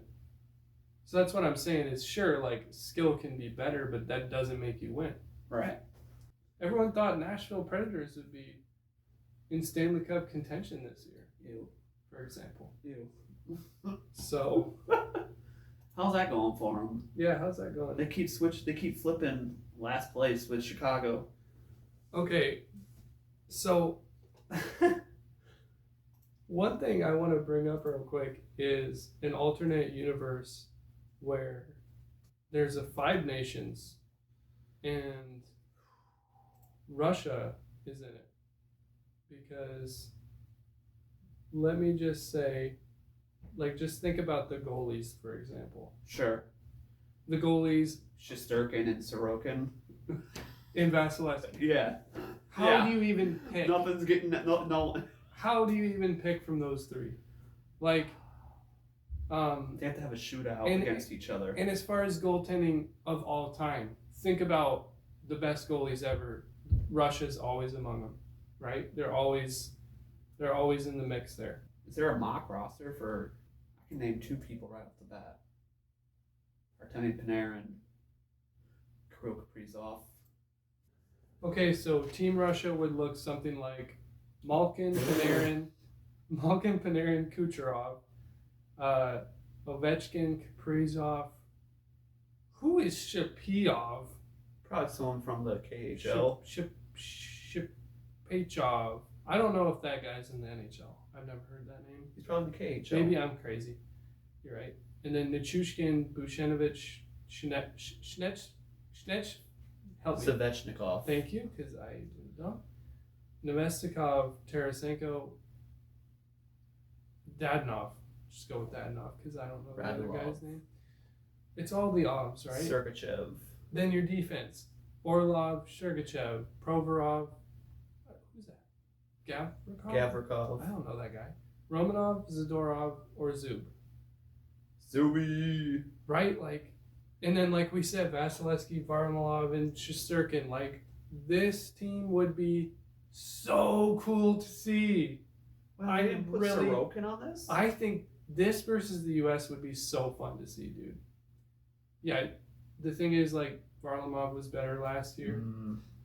So that's what I'm saying is, sure, skill can be better, but that doesn't make you win. Right. Everyone thought Nashville Predators would be in Stanley Cup contention this year. Ew. For example. Ew. So. How's that going for them? Yeah, how's that going? They keep flipping last place with Chicago. Okay, so One thing I want to bring up real quick is an alternate universe where there's a 5 nations and Russia is in it. Because let me just say, like, just think about the goalies, for example. Sure. The goalies Shesterkin and Sorokin. in Vasilevsky. Yeah. How do you even pick? Nothing's getting no. How do you even pick from those three? Like, They have to have a shootout And- against each other. and as far as goaltending of all time, think about the best goalies ever. Russia's always among them, right? They're always in the mix there. Is there a mock roster for? I can name 2 people right off the bat. Artemi Panarin, Kirill Kaprizov. Okay, so Team Russia would look something like Malkin, Panarin, Kucherov, Ovechkin, Kaprizov. Who is Shapirov? Probably someone from the KHL. Shapechov. I don't know if that guy's in the NHL. I've never heard that name. He's probably the KHL. Maybe I'm crazy. You're right. And then Nichushkin, Bushenovich, Schnetch, help me. Savechnikov. Thank you, because I didn't know. Nemestikov, Tarasenko, Dadnov. Just go with Dadnov, because I don't know the other Radulov. guy's name. It's all the Ovs, right? Sergachev. Then your defense. Orlov, Sergachev, Provorov. Who's that? Gavrikov? Gavrikov. I don't know that guy. Romanov, Zadorov, or Zub. Zuby. Right? Like, and then like we said, Vasilevsky, Varlamov, and Shesterkin. Like, this team would be so cool to see. Well, I I didn't put really- Sorokin on this. I think this versus the US would be so fun to see, dude. Yeah, the thing is, like, Varlamov was better last year.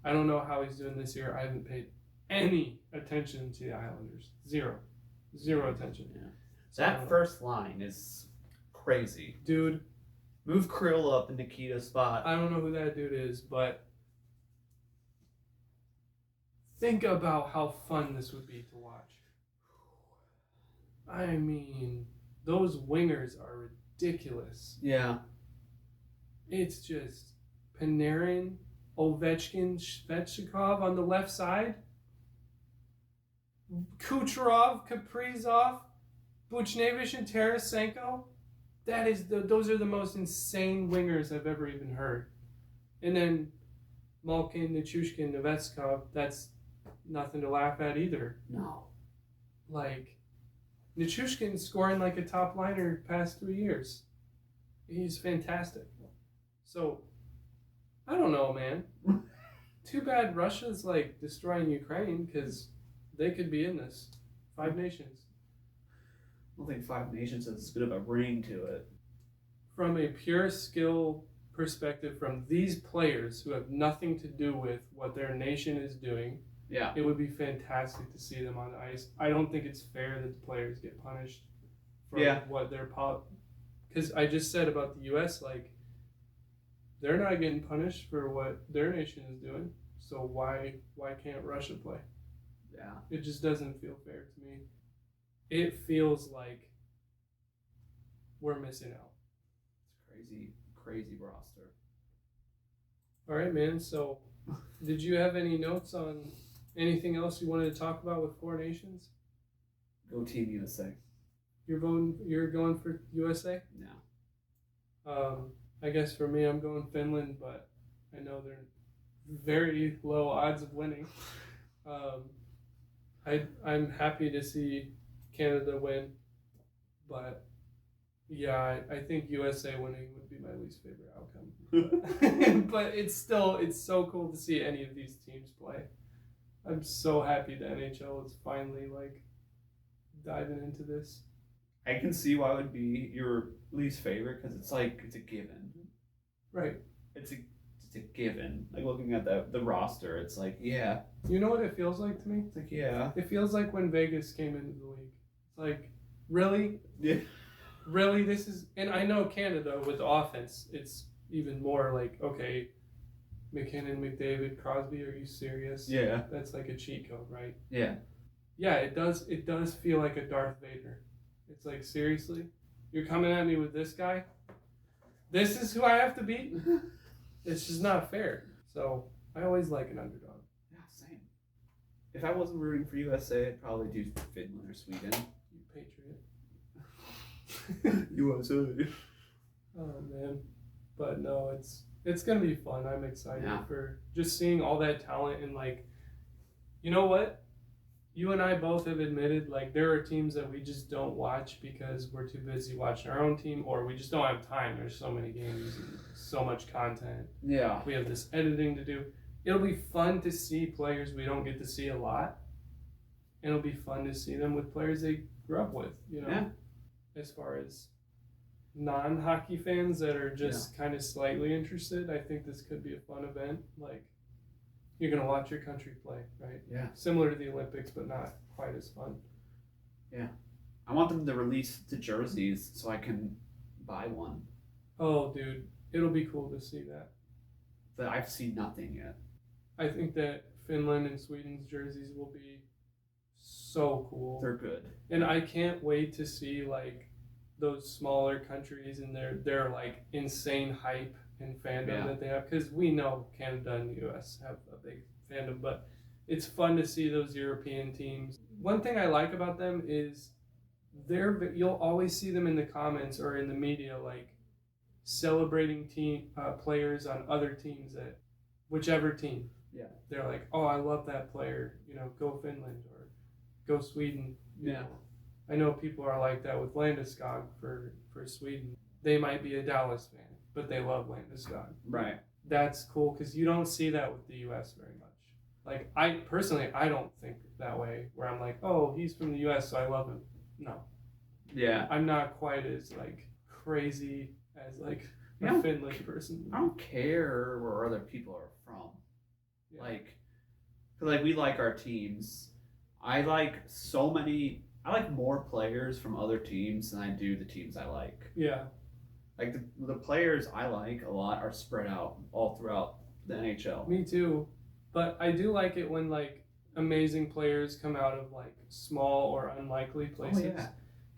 I don't know how he's doing this year. I haven't paid any attention to the Islanders. Zero attention. Yeah. So I don't That know. first line is crazy. Dude, Move Krill up in Nikita's spot. I don't know who that dude is, but think about how fun this would be to watch. I mean, those wingers are ridiculous. Yeah. It's just Panarin, Ovechkin, Svechnikov on the left side, Kucherov, Kaprizov, Buchnevich, and Tarasenko. Those are the most insane wingers I've ever even heard. And then Malkin, Nichushkin, Novetskov, that's nothing to laugh at either. No. Like, Nichushkin scoring like a top liner past 3 years. He's fantastic. So, I don't know, man. Too bad Russia's like destroying Ukraine, because they could be in this. 5 nations. I don't think 5 Nations has as good of a ring to it. From a pure skill perspective, from these players who have nothing to do with what their nation is doing, Yeah. it would be fantastic to see them on the ice. I don't think it's fair that the players get punished for what their because I just said about the U.S., like, they're not getting punished for what their nation is doing. So why can't Russia play? Yeah. It just doesn't feel fair to me. It feels like we're missing out. It's crazy roster. All right, man. So, did you have any notes on anything else you wanted to talk about with 4 nations? Go Team USA. You're going for USA? No. I guess for me, I'm going Finland, but I know they're very low odds of winning. I'm happy to see Canada win, but yeah, I think USA winning would be my least favorite outcome. But it's so cool to see any of these teams play. I'm so happy the NHL is finally like diving into this. I can see why it would be your least favorite, because it's a given. Right. It's a given. Like, looking at the roster, it's like, yeah. You know what it feels like to me? It's like, yeah. It feels like when Vegas came into the league. It's like, really? Yeah. Really? This is... And I know Canada, with the offense, it's even more like, okay, McKinnon, McDavid, Crosby, are you serious? Yeah. That's like a cheat code, right? Yeah. yeah, it does feel like a Darth Vader. It's like, seriously? You're coming at me with this guy? This is who I have to beat? It's just not fair. So I always like an underdog. Yeah, same. If I wasn't rooting for USA, I'd probably do Finland or Sweden. You patriot. USA. Oh man. But no, it's gonna be fun. I'm excited for just seeing all that talent and like, you know what? You and I both have admitted like there are teams that we just don't watch because we're too busy watching our own team, or we just don't have time. There's so many games and so much content. Yeah. We have this editing to do. It'll be fun to see players we don't get to see a lot. And it'll be fun to see them with players they grew up with, you know? Yeah. As far as non-hockey fans that are just kind of slightly interested, I think this could be a fun event. Like, you're going to watch your country play, right? Yeah. Similar to the Olympics, but not quite as fun. Yeah. I want them to release the jerseys so I can buy one. Oh, dude. It'll be cool to see that. But I've seen nothing yet. I think that Finland and Sweden's jerseys will be so cool. They're good. And I can't wait to see, like, those smaller countries and their like, insane hype and fandom that they have. Because we know Canada and the U.S. have a big fandom, but it's fun to see those European teams. One thing I like about them is you'll always see them in the comments or in the media, like, celebrating players on other teams at whichever team. Yeah. They're like, oh, I love that player, you know, go Finland or go Sweden. You know. I know people are like that with Landeskog for Sweden. They might be a Dallas fan, but they love Landeskog. Right. That's cool because you don't see that with the U.S. very much. Like, I don't think that way where I'm like, oh, he's from the U.S., so I love him. No. Yeah. I'm not quite as, like, crazy as, like, a Finland person. I don't care where other people are from. Yeah. Like we like our teams. I like more players from other teams than I do the teams I like. Yeah. Like the players I like a lot are spread out all throughout the NHL. Me too. But I do like it when, like, amazing players come out of, like, small or unlikely places. Oh, yeah.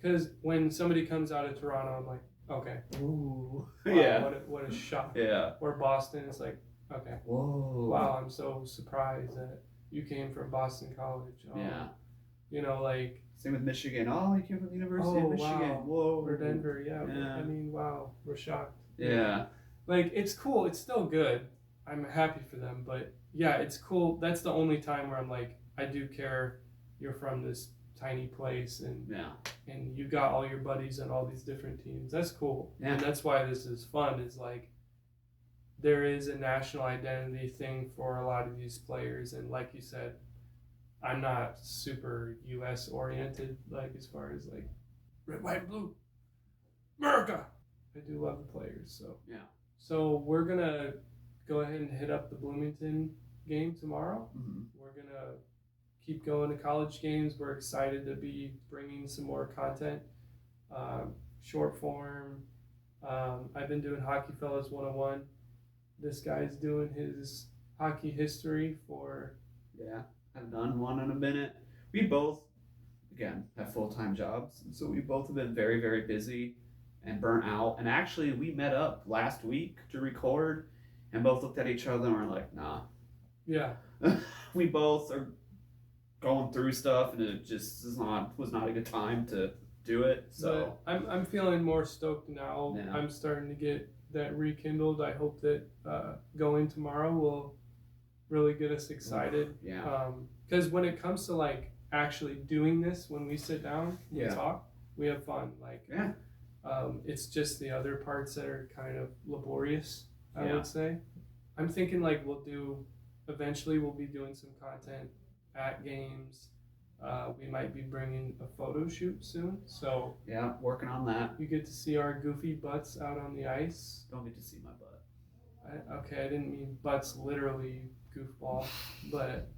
Because when somebody comes out of Toronto, I'm like, okay. Ooh. Wow, Yeah. What a shock. Yeah. Or Boston, it's like, okay. Whoa. Wow, I'm so surprised that you came from Boston College. Oh, Yeah. You know, like. Same with Michigan. Oh, you came from the University of Michigan. Wow. Whoa. Or Denver, yeah. Yeah. I mean, wow, we're shocked. Yeah. Like, it's cool. It's still good. I'm happy for them. But, yeah, it's cool. That's the only time where I'm like, I do care you're from this tiny place and you got all your buddies on all these different teams. That's cool. Yeah. And that's why this is fun, is like there is a national identity thing for a lot of these players, and like you said, I'm not super US oriented, like as far as like red, white, and blue. America. I do love the players, so So we're gonna go ahead and hit up the Bloomington game tomorrow. Mm-hmm. We're gonna keep going to college games. We're excited to be bringing some more content, short form. I've been doing Hockey Fellas 101. This guy's doing his hockey history for... Yeah, I've done one in a minute. We both, again, have full-time jobs, so we both have been very, very busy and burnt out. And actually, we met up last week to record and both looked at each other and were like, nah. Yeah. We both are going through stuff, and it just was not a good time to do it. So but I'm feeling more stoked now. Yeah. I'm starting to get that rekindled. I hope that going tomorrow will really get us excited. Yeah. Because when it comes to like actually doing this, when we sit down and talk, we have fun. Like it's just the other parts that are kind of laborious, I would say. I'm thinking like eventually we'll be doing some content at games. We might be bringing a photo shoot soon, so yeah, working on that. you get to see our goofy butts out on the ice. Don't get to see my butt. I didn't mean butts literally, goofball, but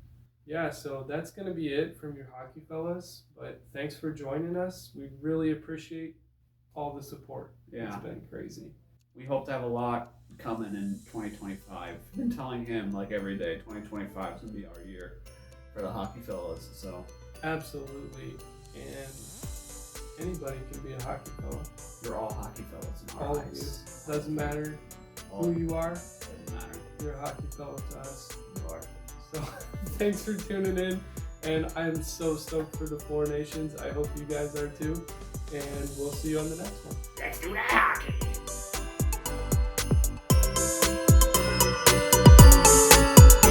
yeah, so that's gonna be it from your Hockey Fellas. But thanks for joining us. We really appreciate all the support. Yeah, it's been crazy. We hope to have a lot coming in 2025. I've been telling him like every day, 2025 is gonna be our year for the Hockey Fellas. So Absolutely. And anybody can be a hockey fella. You're all hockey fellas in our All of you. eyes. Doesn't matter All who of you are, Doesn't matter. you're a hockey fella to us. You are. So thanks for tuning in. And I'm so stoked for the Four Nations. I hope you guys are too. And we'll see you on the next one. Let's do the hockey.